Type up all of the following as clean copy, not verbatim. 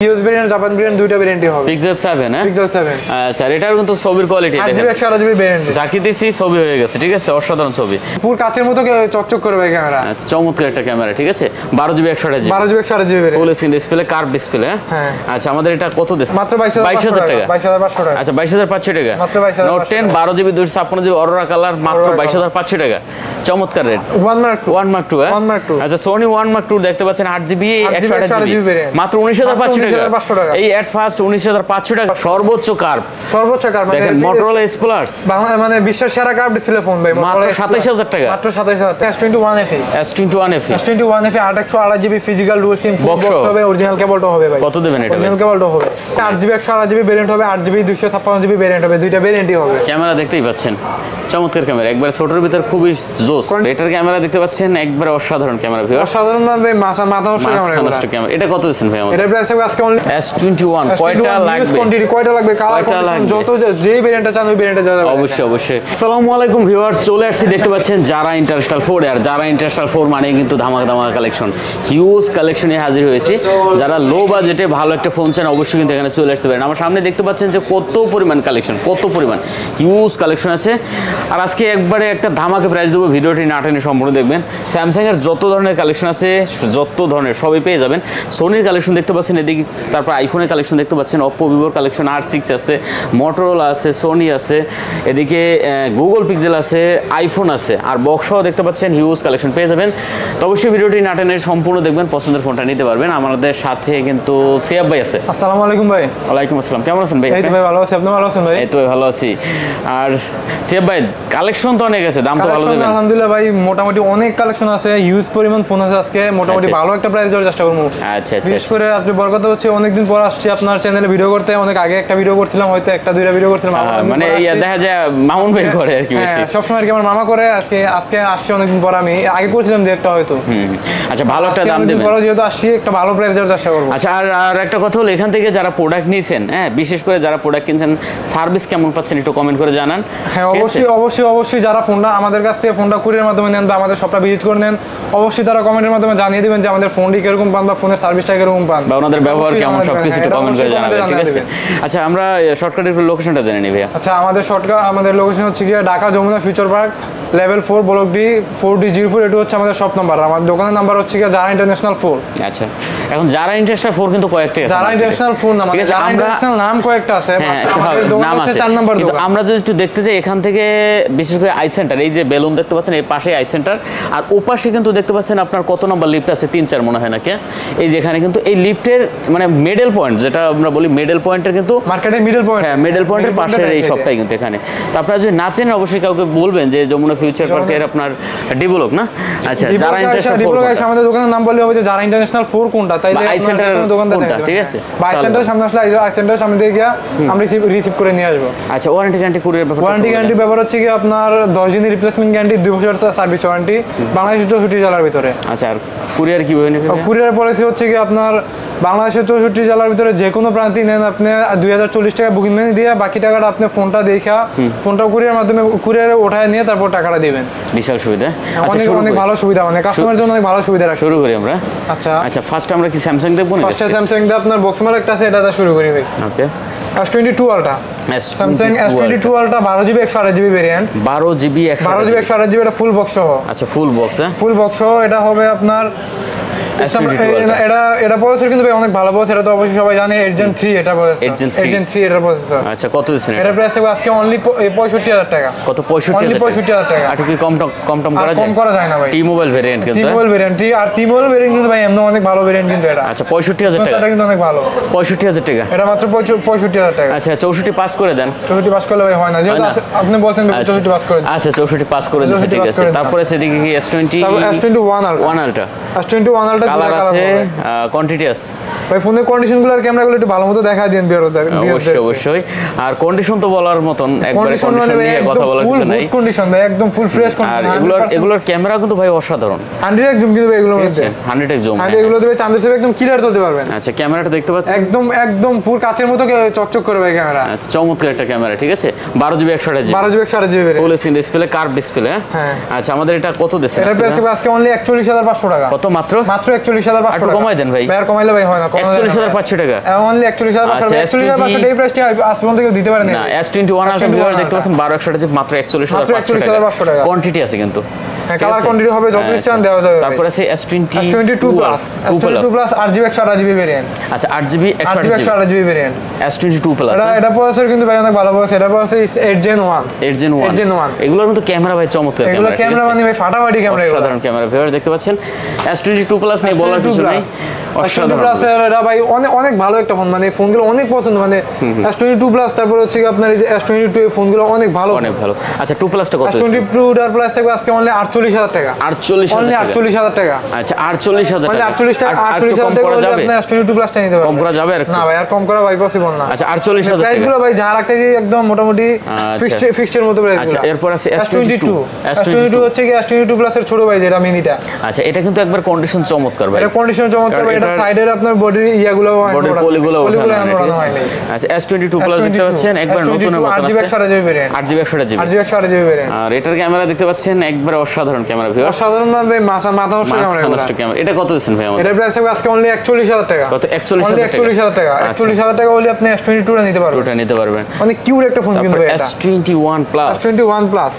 US variant Japan variant দুইটা ভেরিয়েন্টই হবে pixel 7 হ্যাঁ পিক্সেল 7 আচ্ছা এটার কিন্তু ছবির কোয়ালিটি দেখেন 8GB 128GB ভেরিয়েন্ট জাকি দিছি ছবি হয়ে গেছে ঠিক আছে অসাধারণ ছবি ফুল কাচের মতো চকচক করে ভাই ক্যামেরা আচ্ছা চমৎকার একটা ক্যামেরা ঠিক আছে 12GB 128GB 128GB variant full screen display curve display হ্যাঁ আচ্ছা আমাদের এটা কত দিছে মাত্র 22000 টাকা 22500 টাকা আচ্ছা 22500 টাকা মাত্র 22500 note 10 12GB 256GB Arora colour মাত্র 22500 টাকা চমৎকার রেট 1 Mark 2 আচ্ছা সোনি 1 Mark 2 দেখতে পাচ্ছেন 8GB 128GB মাত্র 19500 টাকা এই এট ফার্স্ট 19500 টাকা সর্বোচ্চ কার্ভ দেখেন Motorola S Plus মানে বিশ্বের সেরা কার্ভ ডিসপ্লে ফোন ভাই মাত্র 27000 টাকা মাত্র 27000 S21 FE S21 FE 828GB physical dual sim full box হবে অরিজিনাল কেবলটা হবে ভাই কত দিবেন এটা অরিজিনাল কেবলটা হবে 8GB 128GB ভেরিয়েন্ট হবে 8GB 256GB ভেরিয়েন্ট হবে দুইটা ভেরিয়েন্টই হবে ক্যামেরা দেখতেই পাচ্ছেন চমৎকার ক্যামেরা একবার ছোটর ভিতর খুবই জোস এটার ক্যামেরা দেখতে পাচ্ছেন একবার অসাধারণ ক্যামেরা ভিউয়ার অসাধারণ ভাই মাথা নষ্ট ক্যামেরা এটা কত দিবেন ভাই আমাদের এটার প্রাইস থাকবে আজকে অনলি S21 কয়টা লাগবে কালার যত যেই ভেরিয়েন্টটা চান ওই ভেরিয়েন্টে যাবে অবশ্যই আসসালামু আলাইকুম ভিউয়ার চলে আসছি দেখতে পাচ্ছেন যারা ইন্টারন্যাশনাল 4 আর যারা ইন্টারন্যাশনাল 4 মানে কিন্তু ধামাকা কালেকশন হিউজ কালেকশনে হাজির হয়েছে যারা লো বাজেটে ভালো একটা ফোন চান অবশ্যই কিন্তু এখানে চলে আসতে পারেন আমার সামনে দেখতে পাচ্ছেন যে কত পরিমাণ হিউজ কালেকশন আছে আর আজকে একবারে একটা ধামাকা প্রাইস দেবো ভিডিওটি না টেনে সম্পূর্ণ দেখবেন স্যামসাং এর যত ধরনের কালেকশন আছে যত ধরনের সবই পেয়ে যাবেন সোনির কালেকশন দেখতে পাচ্ছেন এদিকে তারপর আইফোনের কালেকশন দেখতে পাচ্ছেন Oppo Vivo কালেকশন R6 আছে Motorola আছে Sony আছে এদিকে Google Pixel আছে আইফোন আছে আর বক্সও দেখতে পাচ্ছেন হিউজ কালেকশন পেয়ে যাবেন তো অবশ্যই ভিডিওটি না টেনে সম্পূর্ণ দেখবেন পছন্দের ফোনটা নিতে পারবেন আমাদের সাথে কিন্তু সিয়াব ভাই আছে আসসালামু আলাইকুম ভাই ওয়ালাইকুম আসসালাম কেমন আছেন ভাই এই তো ভাই ভালো আছি আপনি ভালো আছেন ভাই এই তো ভালো আছি আর সিয়াব ভাই কালেকশন তো অনেক আছে দাম তো ভালো দেবেন আলহামদুলিল্লাহ ভাই মোটামুটি অনেক কালেকশন আছে হিউজ পরিমাণ ফোন আছে আজকে মোটামুটি ভালো একটা প্রাইস দেওয়ার চেষ্টা করব আচ্ছা বিশেষ করে আপনি বড় কথা হচ্ছে অনেকদিন পর আসছি আপনার চ্যানেলে ভিডিও করতে অনেক আগে একটা ভিডিও করছিলাম হয়তো একটা দুইটা ভিডিও করছিলাম মানে দেখা যায় মামুন ভাই করে আর কি বেশি সব সময় আর কি আমার মামা করে আজকে আসছে অনেকদিন পর আমি আগে করছিলাম যে একটা হয়তো আচ্ছা ভালো একটা দাম দেবেন পরে যেহেতু আসছি একটা ভালো প্রাইস দেওয়ার চেষ্টা করব আচ্ছা আর একটা কথা হলো এখান থেকে যারা প্রোডাক্ট নিয়েছেন হ্যাঁ বিশেষ করে যারা প্রোডাক্ট কিনছেন সার্ভিস কেমন পাচ্ছেন একটু কমেন্ট করে জানান হ্যাঁ অবশ্যই যারা ফোনটা আমাদের কাছ থেকে ফোনটা কুরিয়ারের মাধ্যমে নেন বা আমাদের শপটা ভিজিট করে নেন অবশ্যই তারা কমেন্টের মাধ্যমে জানিয়ে দিবেন যে আমাদের ফোনটি কিরকম পান বা ফোনের সার্ভিসটা কিরকম পান বা ওনাদের ব্যবহার কেমন সবকিছু একটু কমেন্ট করে জানাবেন ঠিক আছে আচ্ছা আমরা শর্টকাটের লোকেশনটা জেনে নিই ভাইয়া আচ্ছা আমাদের লোকেশন হচ্ছে কি Dhaka Jamuna future park level 4 block D 4D04 এটা হচ্ছে আমাদের শপ নাম্বার আমাদের দোকানের নাম্বার হচ্ছে কি যারা ইন্টারন্যাশনাল 4 আচ্ছা এখন যারা ইন্টারন্যাশনাল 4 কিন্তু কয়েকটা আছে যারা ইন্টারন্যাশনাল 4 নাম আছে যারা ইন্টারন্যাশনাল নাম কয়েকটা আছে আমাদের দোকান হচ্ছে 4 নাম্বার কিন্তু আমরা যদি একটু দেখতে যাই এখান থেকে বিশেষ করে আই সেন্টার এই যে বেলুন দেখতে পাচ্ছেন এই পাশে আই সেন্টার আর ওপাশে কিন্তু দেখতে পাচ্ছেন আপনার কত নাম্বার লিফট আছে 3-4 মনে হয় নাকি এই যে এখানে কিন্তু এই লিফটের মানে মিডল পয়েন্ট যেটা আমরা বলি মিডল পয়েন্টের কিন্তু মার্কেটের মিডল পয়েন্ট হ্যাঁ মিডল পয়েন্টের পাশে এই শপটাই কিন্তু এখানে তো আপনারা যদি না চেনেন অবশ্যই কাউকে বলবেন যে যমুনা ফিউচার পার্কের আপনার ডেভেলপ না আচ্ছা যারা ইন্টারন্যাশনাল 4 আমাদের দোকানের নাম বললে হবে যে যারা ইন্টারন্যাশনাল 4 কোনটা তাইলে আই সেন্টার দোকানদার ঠিক আছে আই সেন্টারের সামনে আসলে আই সেন্টারের সামনে দিয়ে গিয়া আমরা রিসিভ করে নিয়ে আসব আচ্ছা ওয়ারেন্টি গ্যারান্টি কুরিয়ার ব্যাপার ওয়ারেন্টি গ্যারান্টি ব্যাপার হচ্ছে কি আপনার 10 দিনের রিপ্লেসমেন্ট গ্যারান্টি 2 বছরের সার্ভিস ওয়ারেন্টি বাংলাদেশের 64 জেলার ভিতরে আচ্ছা আর কুরিয়ার কিভাবে নেবেন কুরিয়ার পলিসি হচ্ছে কি আপনার বাংলাদেশের 64 জেলার ভিতরে যে কোনো প্রান্তে নেন আপনি 2040 টাকা বুকিং মানি দিয়ে বাকি টাকাটা আপনি ফোনটা দেখা ফোনটা কুরিয়ার মাধ্যমে কুরিয়ারে ওঠায় নিয়ে তারপর টাকাটা দিবেন বিশাল সুবিধা অনেক ভালো সুবিধা মানে কাস্টমারের জন্য অনেক ভালো সুবিধা রাখা শুরু করি আমরা আচ্ছা ফার্স্ট আমরা কি স্যামসাং দেখব না ফার্স্ট স্যামসাং দিয়ে আপনার বক্সমার একটা আছে এটা শুরু করি ভাই ওকে S22 Ultra Samsung S22 Ultra 12GB 128GB variant 12GB 128GB এটা ফুল বক্স সহ আচ্ছা ফুল বক্স ফুল বক্স সহ এটা হবে আপনার এটা প্রসেসর কিন্তু অনেক ভালো প্রসেসর এটা তো অবশ্যই সবাই জানে Gen 3 এটা প্রসেসর Gen 3 এর প্রসেসর আচ্ছা কত দিছেন এটা প্রাইস থাকবে আজকে অনলি 65000 টাকা কত 65000 টাকা আর কি কম করা যায় না ভাই T-Mobile ভেরিয়েন্ট কিন্তু T-Mobile ভেরিয়েন্ট আর T-Mobile ভেরিয়েন্ট কিন্তু ভাই এমন অনেক ভালো ভেরিয়েন্ট কিন্তু এটা আচ্ছা 65000 টাকা এটা কিন্তু অনেক ভালো 65000 টাকা এটা মাত্র 65000 টাকা আচ্ছা 64 পাস করে দেন 64 পাস করলে ভাই হয় না যেহেতু আপনি বলছেন 64 পাস করে আচ্ছা 64 পাস করে দিন ঠিক আছে তারপরে সেদিকে কি S21 Ultra S21 Ultra colour আছে কোয়ান্টিটিয়াস ভাই ফোনের কন্ডিশনগুলো আর ক্যামেরাগুলো একটু ভালোমতো দেখায় দেন অবশ্যই আর কন্ডিশন তো বলার মতন একবারে কন্ডিশন নিয়ে কথা বলার কিছু নাই ফুল কন্ডিশন ভাই একদম ফুল ফ্রেশ কন্ডিশন আর এগুলোর ক্যামেরা কিন্তু ভাই অসাধারণ 100x জুম কিন্তু ভাই এগুলোর মধ্যে 100x জুম আর এগুলো দেবে চাঁদের ছবি একদম ক্লিয়ার তুলতে পারবেন আচ্ছা ক্যামেরাটা দেখতে পাচ্ছেন একদম ফুল কাচের মতো চকচক করে ভাই ক্যামেরা আচ্ছা চমৎকার একটা ক্যামেরা ঠিক আছে 12GB 128GB full screen display curve display হ্যাঁ আচ্ছা আমাদের এটা কত দিছেন এটা প্রাইস আজকে অনলি 41500 টাকা কত মাত্র 41,500 একটু টাকা। কমাই দেন ভাই। আর কমাইলে ভাই হয় না, 41,500 টাকা। অনলি 41,500 টাকা। 41,500 এই প্রাইসটি আজ পর্যন্ত কেউ দিতে পারে না। না S21 আলট্রা ভিউয়ার দেখতে পাচ্ছেন 12 জিবি মাত্র 41,500 টাকা। কোয়ান্টিটি আছে কিন্তু, কালার কোয়ান্টিটি হবে যত ইচ্ছা দেওয়া যাবে। তারপর আছে S22 plus 8GB 128GB variant. আচ্ছা 8GB 128GB variant S22 plus. এটা প্রসেসর কিন্তু ভাই অনেক ভালো প্রসেসর। এটা প্রসেসর 8 Gen 1। এগুলোর মতো ক্যামেরা ভাই চমৎকার ক্যামেরা। এগুলো ক্যামেরা মানে ভাই ফাটাফাটি ক্যামেরা, সাধারণ ক্যামেরা। ভিউয়ার দেখতে পাচ্ছেন S22 প্লাস নিয়ে বলার কিছু নাই, অসাধারণ। এটা ভাই অনেক ভালো একটা ফোন, মানে ফোনগুলো অনেক পছন্দ, মানে S22 প্লাস। তারপর হচ্ছে কি আপনার এই যে S22 এই ফোনগুলো অনেক ভালো, অনেক ভালো। আচ্ছা 2 প্লাসটা কত? S22 প্লাস থাকবে আজকে অনলি 48,000 টাকা। 48,000 টাকা। আচ্ছা 48,000 টাকা। 48,000 টাকা হলে আপনি S22 প্লাসটা নিতে পারবেন। কম করা যাবে আর? না ভাই, আর কম করা ভাই পসিবল না। আচ্ছা 48,000 টাকা। প্রাইসগুলো ভাই যা রাখতে একদম মোটামুটি ফিক্সড এর মতো প্রাইস। আচ্ছা এরপর আছে S22 হচ্ছে কি S22 প্লাসের ছোট ভাই যেটা মিনিটা। আচ্ছা এটা কিন্তু একবার কন্ডিশন চমৎকার ভাই। এটা কন্ডিশন চমৎকার ভাই। এটা সাইডের আপনার বডির ইয়াগুলো বডির পলিগুলো ওঠানো হয়। আচ্ছা S22 প্লাস দেখতে পাচ্ছেন একবার নতুনের মতো আছে। 8GB variant. 8GB variant. আর এটার ক্যামেরা দেখতে পাচ্ছেন একবার অসাধারণ ক্যামেরা। ভিউয়ার অসাধারণ ভাই, মাথা নষ্ট ক্যামেরা। এটা কত দিচ্ছেন ভাই আমাদের? এটার প্রাইস থাকবে আজকে অনলি 41,000 টাকা। কত? 41,000 টাকা। 41,000 টাকা হলে আপনি S22 টা নিতে পারবেন। ওটা নিতে পারবেন। অনেক কিউট একটা ফোন কিন্তু ভাই এটা। S21 plus. S21 plus.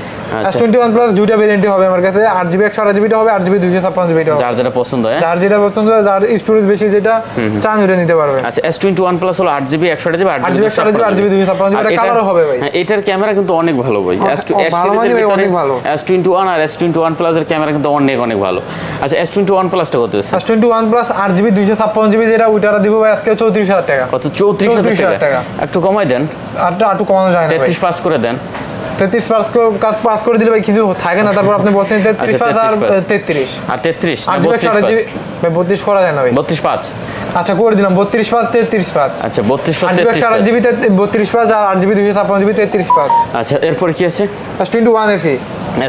S21 plus দুইটা ভেরিয়েন্টই হবে আমার কাছে। 8GB 128GB টা হবে, 8GB 256GB টা হবে। যার যেটা পছন্দ হয়, যার যেটা পছন্দ হয়, যার স্টোরেজ বেশি যেটা চান ওটা নিতে পারবেন। আচ্ছা S21 প্লাস হলো 8GB 128GB 8GB 256GB এটা কালারও হবে ভাই। হ্যাঁ এটার ক্যামেরা কিন্তু অনেক ভালো ভাই। S21 আর S21 প্লাস এর ক্যামেরা কিন্তু অনেক ভালো। আচ্ছা S21 প্লাসটা কত আছে? S21 প্লাস 8GB 256GB যেটা ওইটা দিব ভাই আজকে 34,000 টাকা। কত? 34,000 টাকা। একটু কমাই দেন। আর একটু কমানো যায় না ভাই। 33 পাস করে দেন। 33 পাস করে দিলে ভাই কিছু থাকে না। তারপর আপনি বলছেন 33 পাস আর 33 আর 33 8GB 128GB ভাই 32 করা যায় না ভাই। 32 5 আচ্ছা করে দিলাম 32 পাস 33 পাস। আচ্ছা 32 পাস 33 8GB 32 পাস আর 8GB 256GB 33 পাস। আচ্ছা এরপর কি আছে? S21 FE।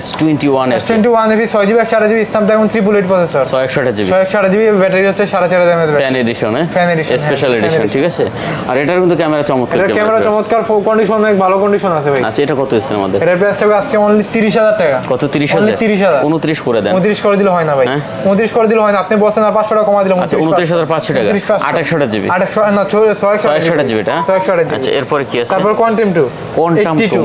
S21 FE 6GB 128GB Snapdragon 888 processor. 128GB। 128GB battery হচ্ছে 4500 mAh battery. Fan addition, fan addition, special edition, ঠিক আছে। আর এটার কিন্তু ক্যামেরা চমৎকার। এটার ক্যামেরা চমৎকার, কন্ডিশন অনেক ভালো কন্ডিশন আছে ভাই। আচ্ছা এটা কত আছে আমাদের? এটার প্রাইস থাকবে আজকে অনলি 30,000 টাকা। কত? 30,000। 30,000 29 করে দেন। 29 করে দিলে হয় না ভাই। 29 করে দিলে হয় না। আপনি বলছেন আর 500 টাকা কমা দিলাম। আচ্ছা 29,500 টাকা। 828GB। 800 না 628GB টা। 628GB। আচ্ছা এরপর কি আছে? তারপর কোয়ান্টাম 2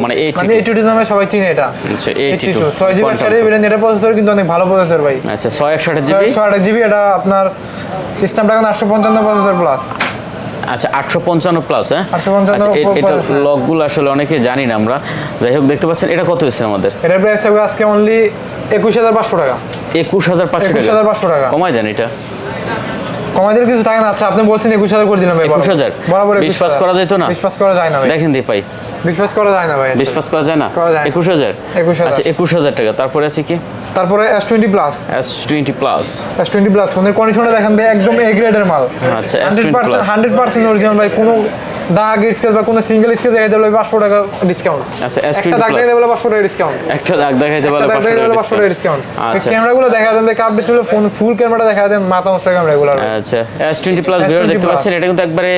মানে 82 নামে সবাই চিনে এটা। আচ্ছা 82 6GB ভেরিয়েন্ট। এটা প্রসেসর কিন্তু অনেক ভালো প্রসেসর ভাই। আচ্ছা 628GB। 628GB এটা আপনার স্ন্যাপড্রাগন 855 প্রসেসর প্লাস। আচ্ছা 855 প্লাস। হ্যাঁ 855 এটা লকগুলো আসলে অনেকে জানি না আমরা। যাই হোক দেখতে পাচ্ছেন এটা কত হচ্ছে আমাদের? এটার প্রাইস থাকবে আজকে অনলি 21,500 টাকা। 21,500 টাকা। কমাই দেন এটা। কমাই দিলে কিছু থাকে না। আচ্ছা আপনি বলছেন 21,000 করে দিলাম ভাই। 21,000 বরাবর 20 পাস করা যায় তো না? 20 পাস করা যায় না ভাই। দেখেন দিই পাই। 20 পাস করা যায় না ভাই। 20 পাস করা যায় না? 21,000। আচ্ছা 21,000 টাকা। তারপরে আছে কি? তারপরে S20 plus. S20 plus. S20 plus ফোনের কন্ডিশনটা দেখেন ভাই একদম এ গ্রেডের মাল। আচ্ছা S20 প্লাস 100% অরিজিনাল ভাই। কোনো দাগ স্কেচ বা কোনো সিঙ্গেল স্কেচ দেখাইতে বলে 500 টাকা ডিসকাউন্ট। আচ্ছা S20 একটা দাগ দেখাইতে বলে 500 টাকা ডিসকাউন্ট। একটা দাগ দেখাইতে বলে 500 টাকা ডিসকাউন্ট। আচ্ছা ক্যামেরাগুলো দেখা দেন ভাই, কাপ ডিসপ্লে ফোন ফুল ক্যামেরাটা দেখা দেন, মাথা নষ্ট ক্যামেরা এগুলো। আচ্ছা S20 প্লাস ভিডিও দেখতে পাচ্ছেন, এটা কিন্তু একবারে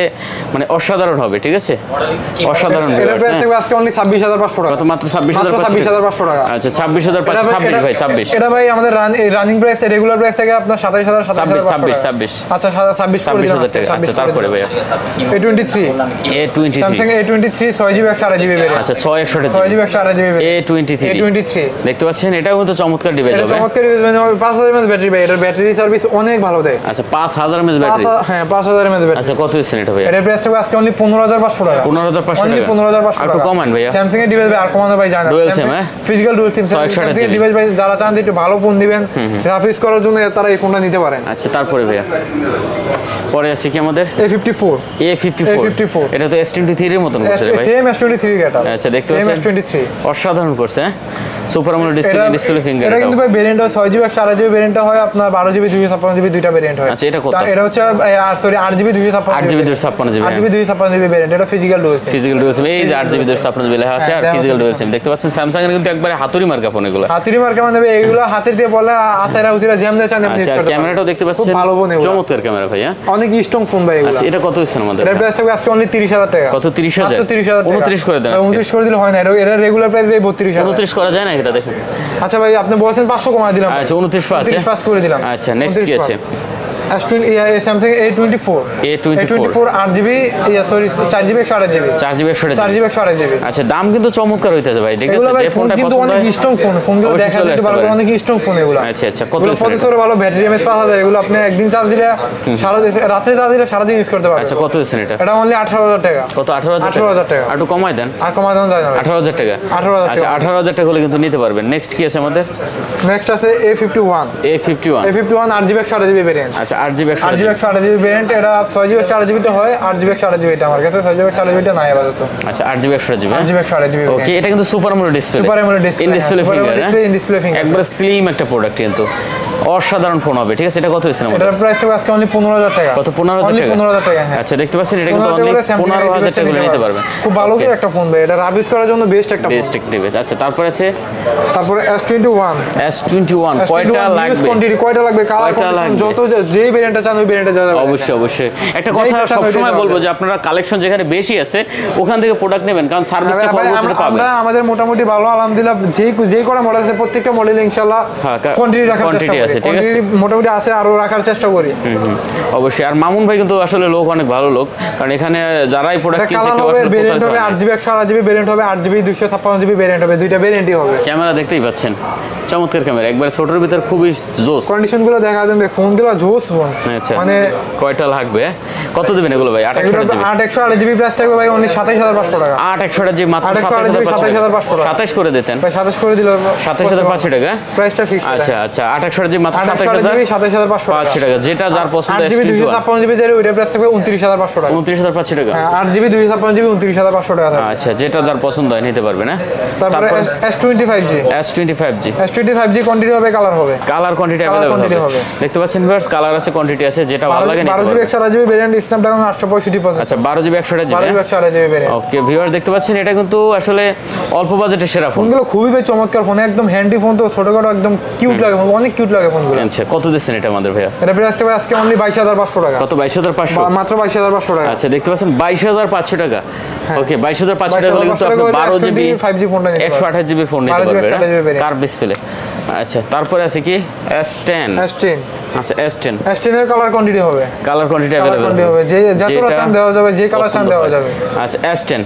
মানে অসাধারণ হবে, ঠিক আছে? অসাধারণ ভিডিও। এটা প্রাইস থাকবে আজকে অনলি 26,500 টাকা। কত? মাত্র 26,500 টাকা। আচ্ছা 26,500 ভাই 26। এটা ভাই আমাদের রানিং প্রাইস রেগুলার প্রাইস থেকে আপনার 27,000 আচ্ছা 26,000 টাকা। আচ্ছা তারপরে ভাই A23 Samsung A23 6GB 128GB variant. আচ্ছা 6GB 128GB A23 দেখতে পাচ্ছেন, এটাও কিন্তু চমৎকার ডিভাইস হবে। চমৎকার ডিভাইস, 5000 mAh ব্যাটারি ভাই। এটার ব্যাটারি সার্ভিস অনেক ভালো দেয়। আচ্ছা 5000 mAh ব্যাটারি। হ্যাঁ 5000 mAh ব্যাটারি। আচ্ছা কত দিচ্ছেন এটা ভাই? এটার প্রাইস থাকবে আজকে অনলি 15,500 টাকা। 15,500 টাকা। 15,500 আর একটু কমান ভাইয়া। স্যামসাং এর ডিভাইস আর কমানো ভাই জানা। ডুয়াল সিম, হ্যাঁ ফিজিক্যাল ডুয়াল সিম স্যামসাং এর ডিভাইস ভাই যারা চান যে একটু ভালো ফোন দিবেন গ্রাফিক্স করার জন্য, তারা এই ফোনটা নিতে পারেন। আচ্ছা তারপরে ভাইয়া পরে আছে কি আমাদের? A54 এটা তো S23 এর মতন করছে ভাই। সেম S23 এটা। আচ্ছা দেখতে পাচ্ছেন S23 অসাধারণ করছে। Super AMOLED display finger. এটা কিন্তু ভাই ভেরিয়েন্ট হয় 6GB 128GB ভেরিয়েন্ট হয়, আপনার 12GB 256GB দুইটা ভেরিয়েন্ট হয়। আচ্ছা এটা কত? এটা হচ্ছে sorry 8GB 256GB 8GB variant. এটা ফিজিক্যাল ডুয়াল সিম। এই যে 8GB 256GB লেখা আছে আর ফিজিক্যাল ডুয়াল সিম দেখতে পাচ্ছেন। স্যামসাং এর কিন্তু একবারে হাতুড়ি মার্কা ফোন এগুলো। হাতুড়ি মার্কা মানে এগুলো হাতের দিয়ে বলে আসারা উতিরা যেমন চান আপনি। আচ্ছা ক্যামেরাটাও দেখতে পাচ্ছেন, খুব ভালো ফোন এগুলো। চমৎকার ক্যামেরা ভাই। হ্যাঁ অনেক স্ট্রং ফোন ভাই এগুলো। আচ্ছা এটা কত হচ্ছে আমাদের? এর প্রাইস থাকবে আজকে অনলি 30,000 টাকা। কত? 30,000। 29 করে দেন। 29 করে দিলে হয় না। এটা রেগুলার প্রাইস ভাই 32,000। 29 করা যায় না এটা দেখুন। আচ্ছা ভাই আপনি বলছেন 500 কমায় দিলাম। আচ্ছা 29 করে দিলাম। আচ্ছা নেক্সট কি আছে? Samsung A24 8GB sorry 4GB 128GB 4GB 128GB। আচ্ছা দাম কিন্তু চমৎকার হইতেছে ভাই, ঠিক আছে? এগুলো ভাই যে ফোন ফোনটা কিন্তু পছন্দ অনেক হয় স্ট্রং ফোনগুলো অবশ্যই দেখা চলে যেতে আসতে পারবে, পারেন। অনেক স্ট্রং ফোন এগুলো। আচ্ছা কত প্রসেসর ভালো, ব্যাটারি এমএএইচ 5000, এগুলো আপনি একদিন চার্জ দিলে রাত্রে চার্জ দিলে সারাদিন ইউজ করতে পারবেন। আচ্ছা কত দিচ্ছেন এটা? এটা অনলি 18000 টাকা। কত? 18000 টাকা। আর একটু কমাই দেন। আর কমানো যায় না 18000 টাকা। 18000 আচ্ছা 18000 টাকা হলে কিন্তু নিতে পারবেন। নেক্সট কি আছে আমাদের? নেক্সট আছে A51 8GB 128GB ভেরিয়েন্ট। আচ্ছা 8GB 128GB ভেরিয়েন্ট, এটা 6GB 128GB তে হয়, 8GB 128GB এটা আমার কাছে 6GB 128GB টা নাই আপাতত। আচ্ছা 8GB 128GB 8GB 128GB ওকে। এটা কিন্তু super AMOLED display, super AMOLED display, in display finger, in display finger, একবার স্লিম একটা প্রোডাক্ট কিন্তু অসাধারণ ফোন হবে, ঠিক আছে? এটা কত হয়েছে আমাদের? এটার প্রাইস থাকবে আজকে অনলি 15000 টাকা। কত? 15000 টাকা। 15000 টাকা, হ্যাঁ। আচ্ছা দেখতে পাচ্ছেন এটা কিন্তু অনলি 15000 টাকা করে নিতে পারবেন। খুব ভালো কি একটা ফোন ভাই, এটা রাবিশ করার জন্য বেস্ট একটা ফোন, বেস্ট একটা ডিভাইস। আচ্ছা তারপরে আছে তারপরে S21 কয়টা লাগবে? কয়টা লাগবে? কালার কন্ডিশন যত যেই ভেরিয়েন্টটা চান ওই ভেরিয়েন্টে যাবে। অবশ্যই একটা কথা সবসময় বলবো যে আপনারা কালেকশন যেখানে বেশি আছে ওখান থেকে প্রোডাক্ট নেবেন, কারণ সার্ভিসটা পরবর্তীতে পাবেন। আমরা আমাদের মোটামুটি ভালো আলহামদুলিল্লাহ যেই করা মডেল আছে প্রত্যেকটা মডেল ইনশাআল্লাহ কোয়ান্টিটি রাখার চেষ্টা করি, আছে, ঠিক আছে? মোটামুটি আছে, আরো রাখার চেষ্টা করি। অবশ্যই। আর মামুন ভাই কিন্তু আসলে লোক অনেক ভালো লোক, কারণ এখানে যারাই প্রোডাক্ট কিনছে কেউ আসলে ভেরিয়েন্ট হবে 8GB 128GB ভেরিয়েন্ট হবে, 8GB 256GB ভেরিয়েন্ট হবে, দুইটা ভেরিয়েন্টই হবে। ক্যামেরা দেখতেই পাচ্ছেন, চমৎকার ক্যামেরা, একবার ছোটর ভিতর খুবই জোস। কন্ডিশন গুলো দেখা যাবে, ফোনগুলো জোস ফোন। আচ্ছা মানে কয়টা লাগবে? কত দিবেন এগুলো ভাই? 828GB প্রাইস থাকবে ভাই অনলি 27500 টাকা। 828GB মাত্র 27500 টাকা। 27 করে দিতেন ভাই 27 করে দিলে 27500 টাকা প্রাইসটা ফিক্স। আচ্ছা 828GB মাত্র 27500 টাকা। যেটা যার পছন্দ। 8GB 256GB এর ওইটা প্রাইস থাকবে 29500 টাকা। 29500 টাকা। হ্যাঁ 8GB 256GB 29500 টাকা থাকবে। আচ্ছা যেটা যার পছন্দ হয় নিতে পারবে না। তারপরে S25G কোয়ান্টিটি হবে, কালার হবে, কালার কোয়ান্টিটি अवेलेबल হবে। দেখতে পাচ্ছেন ভিউয়ার্স, কালার আছে, কোয়ান্টিটি আছে, যেটা ভালো লাগে নিতে পারবেন। 12GB 128GB variant, Snapdragon 865 processor. আচ্ছা 12GB 128GB variant. Okay viewers দেখতে পাচ্ছেন, এটা কিন্তু আসলে অল্প বাজেটের সেরা ফোন। ফোনগুলো খুবই চমৎকার ফোন, একদম হ্যান্ডি ফোন, তো ছোটখাটো একদম কিউট লাগে, অনেক কিউট লাগে ফোনগুলো। আচ্ছা কত দিচ্ছেন এটা আমাদের ভাইয়া? এটা প্রাইস থাকবে আজকে অনলি 22500 টাকা। কত? 22500 মাত্র 22500 টাকা। আচ্ছা দেখতে পাচ্ছেন 22500 টাকা। ওকে 22500 টাকা হলে কিন্তু আপনি 12GB 5G ফোনটা নিতে পারবেন, 128GB ফোন নিতে পারবেন, কার্ভ ডিসপ্লে। আচ্ছা তারপরে আছে কি? S10। আচ্ছা S10 এর কালার কোয়ান্টিটি হবে, কালার কোয়ান্টিটি अवेलेबल হবে, যে যতটা চান দেওয়া যাবে, যে কালার চান দেওয়া যাবে। আচ্ছা S10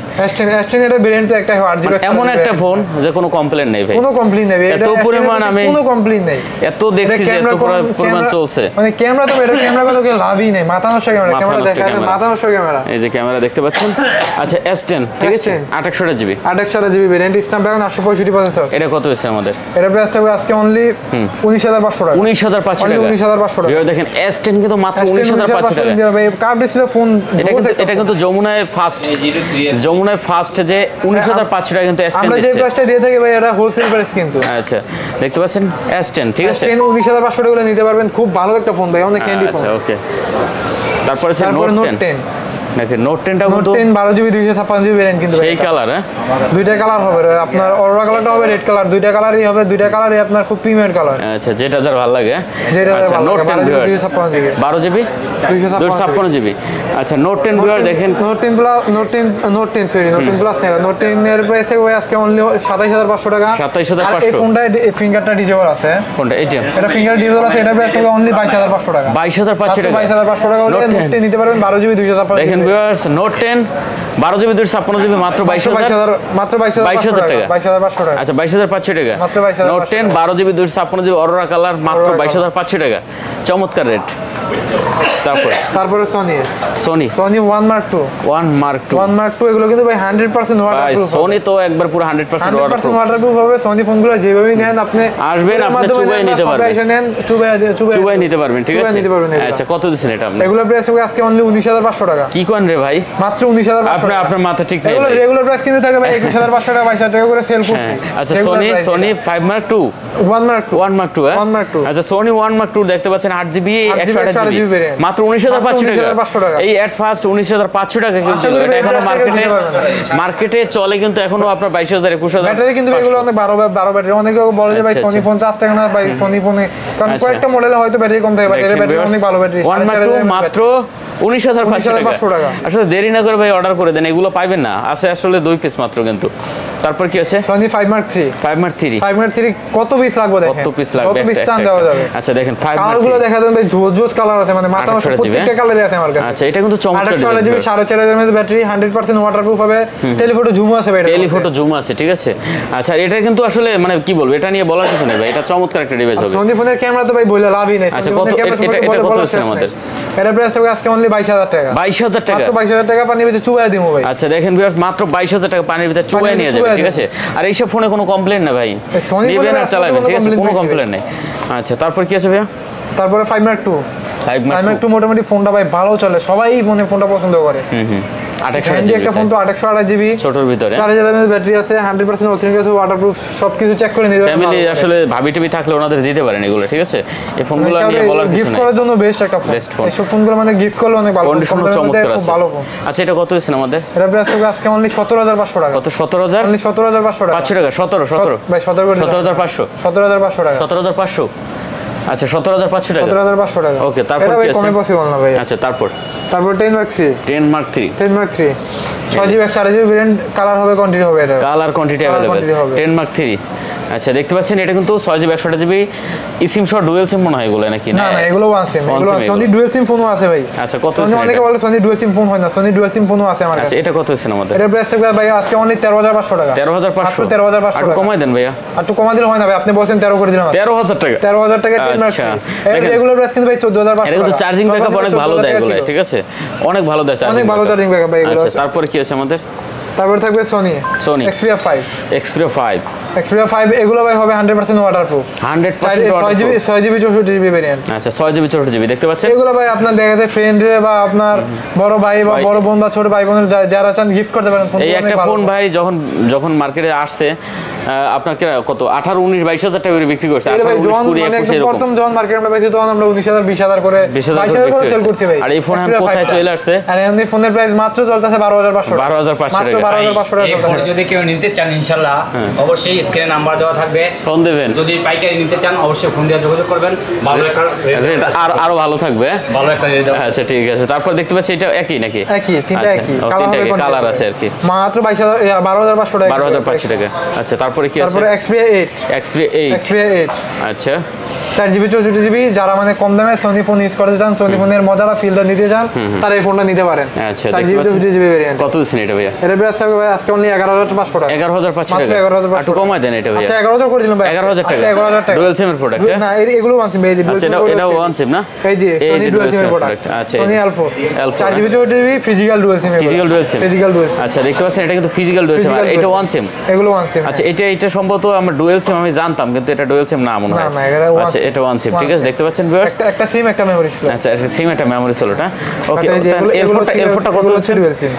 এর ভেরিয়েন্ট তো একটা 8GB। এমন একটা ফোন যে কোনো কমপ্লেইন নেই ভাই, কোনো কমপ্লেইন নেই, এত পরিমাণ আমি কোনো কমপ্লেইন নেই, এত দেখছি যে এত পরিমাণ চলছে, মানে ক্যামেরা তো এটা ক্যামেরা কত কি লাভই নেই, মাথা নষ্ট ক্যামেরা দেখা মাথা নষ্ট ক্যামেরা। এই যে ক্যামেরা দেখতে পাচ্ছেন। আচ্ছা S10 ঠিক আছে 28GB ভেরিয়েন্ট, স্ন্যাপড্রাগন 865 প্রসেসর। এটা কত হইছে আমাদের? এটা প্রাইস থাকবে আজকে অনলি 19500 টাকা। 19500 টাকা। 19500 টাকা। দেখেন S10 কিন্তু মাত্র 19500 টাকা। কার্ভ ডিসপ্লে ফোন, এটা কিন্তু যমুনায় ফার্স্ট যে 19500 টাকা কিন্তু S10 আমরা যে প্রাইসটা দিয়ে থাকি ভাই এটা হোলসেল প্রাইস কিন্তু। আচ্ছা দেখতে পাচ্ছেন S10 ঠিক আছে, 19500 টাকা নিতে পারবেন, খুব ভালো একটা ফোন ভাই, অনেক হ্যান্ডি ফোন। আচ্ছা ওকে। তারপরে আছে Note 10। নাকি Note 10টা কিন্তু 12GB 256GB ভেরিয়েন্ট কিন্তু সেই কালার, হ্যাঁ দুইটা কালার হবে, আপনার অরোরা কালারটা হবে, রেড কালার, দুইটা কালারই হবে, দুইটা কালারই আপনার খুব প্রিমিয়াম কালার। আচ্ছা যেটা যার ভালো লাগে। আচ্ছা Note 10 12GB 256GB। আচ্ছা Note 10 ভিউয়ার দেখেন, Note 10 প্লাস না, Note 10 এর প্রাইস থাকবে আজকে অনলি 27500 টাকা। 27500। এই ফোনটা ফিঙ্গারটা ডিজেবল আছে, কোনটা? এটা ফিঙ্গার ডিজেবল আছে, এটা প্রাইস থাকবে অনলি 22500 টাকা। 22500 টাকা। 22500 টাকা হলে Note 10 নিতে পারবেন 12GB 256GB। দেখেন ভিউয়ার্স Note 10 12GB 256GB মাত্র 22000 মাত্র 22500 টাকা। 22500 টাকা। আচ্ছা 22500 টাকা। মাত্র 22500 Note 10 12GB 256GB Arora colour মাত্র 22500 টাকা। চমৎকার রেট। তারপরে Sony 1 Mark 2 এগুলো কিন্তু ভাই 100% ওয়াটারপ্রুফ। Sony তো একবার পুরো 100% ওয়াটারপ্রুফ হবে। Sony ফোনগুলো যেভাবেই নেন আপনি আসবেন, আপনি চুবাই নিতে পারবেন, চুবাই নিতে পারবেন, ঠিক আছে? আচ্ছা কত দিবেন এটা আপনি? এগুলো প্রাইস হবে আজকে অনলি 19500 টাকা। কি কোন রে ভাই? মাত্র 19500 টাকা। আপনার মাথা ঠিক নেই, এগুলো রেগুলার প্রাইস কিন্তু থাকে ভাই 21500 টাকা, 22000 টাকা করে সেল করছি। আচ্ছা Sony 5 Mark 2 1 Mark 2 আচ্ছা Sony 1 Mark 2 দেখতে পাচ্ছেন 8GB 128GB মাত্র 19500 টাকা। এই এট ফার্স্ট 19500 টাকা কিন্তু এটা এখনো মার্কেটে চলে, কিন্তু এখনো আপনার 22000 21000 ব্যাটারি কিন্তু এগুলো অনেক 12 ব্যাটারি। অনেকে বলে যে ভাই Sony ফোন চার্জ থাকে না ভাই, Sony ফোনে কারণ কয়েকটা মডেলে হয়তো ব্যাটারি কম থাকে, ব্যাটারি অনেক ভালো ব্যাটারি। 1 Mark 2 মাত্র 19500 টাকা। আসলে দেরি না করে ভাই অর্ডার করে দেন, এগুলো পাইবেন না, আছে আসলে 2 পিস মাত্র কিন্তু তারপর কি আছে? সনি 5 Mark 3 5 Mark 3 5 Mark 3 কত পিস লাগবে দেখেন, কত পিস লাগবে? কত পিস চান দেওয়া যাবে। আচ্ছা দেখেন 5 Mark কালারগুলো দেখা দেন ভাই, জোজ কালার আছে, মানে মাথা নষ্ট 28 প্রত্যেকটা কালারই আছে আমার কাছে। আচ্ছা এটা কিন্তু চমৎকার 28 জিবি 4500 mAh ব্যাটারি, 100% ওয়াটারপ্রুফ হবে, টেলিফটো জুম আছে ভাই, টেলিফটো জুম আছে, ঠিক আছে। আচ্ছা এটা কিন্তু আসলে মানে কি বলবো, এটা নিয়ে বলার কিছু নেই ভাই, এটা চমৎকার একটা ডিভাইস হবে। সনি ফোনের ক্যামেরা তো ভাই বইলা লাভই নাই। আচ্ছা কত এটা কত হচ্ছে আমাদের? এটা প্রাইস হবে আজকে অনলি 22000 টাকা। 22000 টাকা, মাত্র 22000 টাকা পানির ভিতরে চুবাইয়া দিমু ভাই। আচ্ছা দেখেন ভিউয়ার্স, মাত্র 22000 টাকা পানির ভিতরে চুবাই নিয়ে যাবে, ঠিক আছে। আর এইসব ফোনে কোনো কমপ্লেইন না ভাই, নেবেন আর চালাবেন, ঠিক আছে, কোনো কমপ্লেইন নেই। আচ্ছা তারপর কি আছে ভাইয়া? তারপরে 5 Mark 2 5 Mark 2 মোটামুটি ফোনটা ভাই ভালো চলে, সবাই মনে ফোনটা পছন্দ করে। 2800 একটা ফোন তো 828 জিবি ছোটর ভিতরে, 4000 mAh ব্যাটারি আছে, 100% অথেন্টিক আছে, ওয়াটারপ্রুফ, সবকিছু চেক করে নিতে পারবেন। ফ্যামিলি আসলে ভাবি টিভি থাকলে ওনাদের দিতে পারেন এগুলো, ঠিক আছে। এই ফোনগুলো নিয়ে বলার কিছু গিফট নাই, করার জন্য বেস্ট একটা ফোন। Best phone. এইসব ফোনগুলো মানে গিফট করলে অনেক ভালো, কন্ডিশনও চমৎকার আছে। ভালো ফোন। আচ্ছা এটা কত হচ্ছে আমাদের? এটা প্রাইস হবে আজকে অনলি 17500 টাকা। কত? 17000, অনলি 17500 টাকা। 500 টাকা, 17 ভাই 17 করে 17500 17500 টাকা। 17500, আচ্ছা 17500 টাকা, 17500 টাকা। ওকে তারপর এটা কি ভাই আছে? কমে পসিবল না ভাই। আচ্ছা তারপর 10 Mark 3 10 Mark 3 10 Mark 3 6GB 4GB variant, colour হবে কোয়ান্টিটি হবে, এটা কালার কোয়ান্টিটি अवेलेबल quantity হবে। 10 Mark 3। আচ্ছা দেখতে পাচ্ছেন এটা কিন্তু 6GB 128GB ইসিম সহ ডুয়াল সিম মনে হয় এগুলো নাকি? না না এগুলো ওয়ান সিম, এগুলো সনি ডুয়াল সিম ফোনও আছে ভাই। আচ্ছা কত সনি আছে? অনেকে বলে সনি ডুয়াল সিম ফোন হয় না, সনি ডুয়াল সিম ফোনও আছে আমার আচ্ছা কাছে। এটা কত হচ্ছে আমাদের? এটা প্রাইস থাকবে ভাই আজকে অনলি 13500 টাকা। 13500, 13500 একটু টাকা। কমাই দেন ভাইয়া। আর একটু কমা দিলে হয় না ভাই, আপনি বলছেন 13 করে দিলাম। 13000 টাকা, 13000 টাকা 10 Mark 3 আচ্ছা, এর রেগুলার প্রাইস কিন্তু ভাই 14500 এটা কিন্তু টাকা। চার্জিং ব্যাকআপ অনেক ভালো দেয় এগুলো, ঠিক আছে, অনেক ভালো দেয় চার্জিং, অনেক ভালো চার্জিং ব্যাকআপ ভাই এগুলো। আচ্ছা তারপরে কি আছে আমাদের? তারপর থাকবে সনি Xperia 5 Xperia 5 এগুলো ভাই হবে 100% waterproof, 100% waterproof। 6GB 64GB variant. আচ্ছা 6GB 64GB দেখতে পাচ্ছেন। এগুলো ভাই আপনার দেখা যায় ফ্রেন্ডে বা আপনার বড় ভাই বা বড় বোন বা ছোট ভাই বোনের যারা চান গিফট করতে পারেন। এই একটা ফোন ভাই যখন মার্কেটে আসছে আপনার কত 18 19 22000 টাকা করে বিক্রি করছে, 18 19 20 21 এরকম। প্রথম যখন মার্কেটে আমরা পাইছি তখন আমরা 19000 20000 করে 20000 করে সেল করছি ভাই। আর এই ফোন এখন কোথায় চলে আসছে? আর এই ফোনের প্রাইস মাত্র চলতেছে 12500 টাকা। 12500 মাত্র টাকা। 12500 টাকা এই ফোন যদি কেউ নিতে চান ইনশাআল্লাহ অবশ্যই স্ক্রিনে নাম্বার দেওয়া থাকবে, ফোন দেবেন। যদি পাইকারি নিতে চান অবশ্যই ফোন দিয়ে যোগাযোগ করবেন, ভালো একটা রেট আরো ভালো থাকবে, ভালো একটা রেট দেওয়া। আচ্ছা ঠিক আছে। তারপর দেখতে পাচ্ছি এটা একই নাকি? একই, তিনটা একই, তিনটা একই কালার আছে আর কি। মাত্র 12500 টাকা। 12500 টাকা। আচ্ছা তারপরে কি আছে? তারপরে Xperia 8 আচ্ছা 4GB 64GB যারা মানে কম দামে সনি ফোন ইউজ করতে চান, সনি ফোনের মজাটা ফিলটা নিতে চান, তারা এই ফোনটা নিতে পারেন। আচ্ছা 4GB 64GB ভেরিয়েন্ট। কত দিচ্ছেন এটা ভাইয়া? এর প্রাইস থাকবে ভাই আজকে অনলি 11500 টাকা। 11500 টাকা, 11500 একটু কমাই দেন এটা ভাইয়া। আচ্ছা 11000 করে দিলাম ভাই। 11000 টাকা, 11000 টাকা ডুয়াল সিমের প্রোডাক্ট না, এগুলো ওয়ান সিম ভাই। আচ্ছা এটাও ওয়ান সিম না? এই যে এই সনি যে ডুয়াল dual সিমের SIM প্রোডাক্ট। আচ্ছা Sony Alpha 4GB 64GB physical dual sim. Physical dual sim, physical dual sim. আচ্ছা দেখতে পাচ্ছেন এটা কিন্তু ফিজিক্যাল ডুয়াল সিম, আর এটা ওয়ান সিম। এগুলো ওয়ান সিম। আচ্ছা এটা সম্ভবত আমরা ডুয়াল সিম আমি জানতাম, কিন্তু এটা ডুয়াল সিম না মনে হয়। না এটা ওয়ান। আচ্ছা এটা ওয়ান সিম, ঠিক আছে দেখতে পাচ্ছেন ভিউয়ার্স। একটা সিম একটা মেমরি ছিল। আচ্ছা সিম একটা মেমরি ছিল না? ওকে এল4টা কত হচ্ছে? Dual SIM.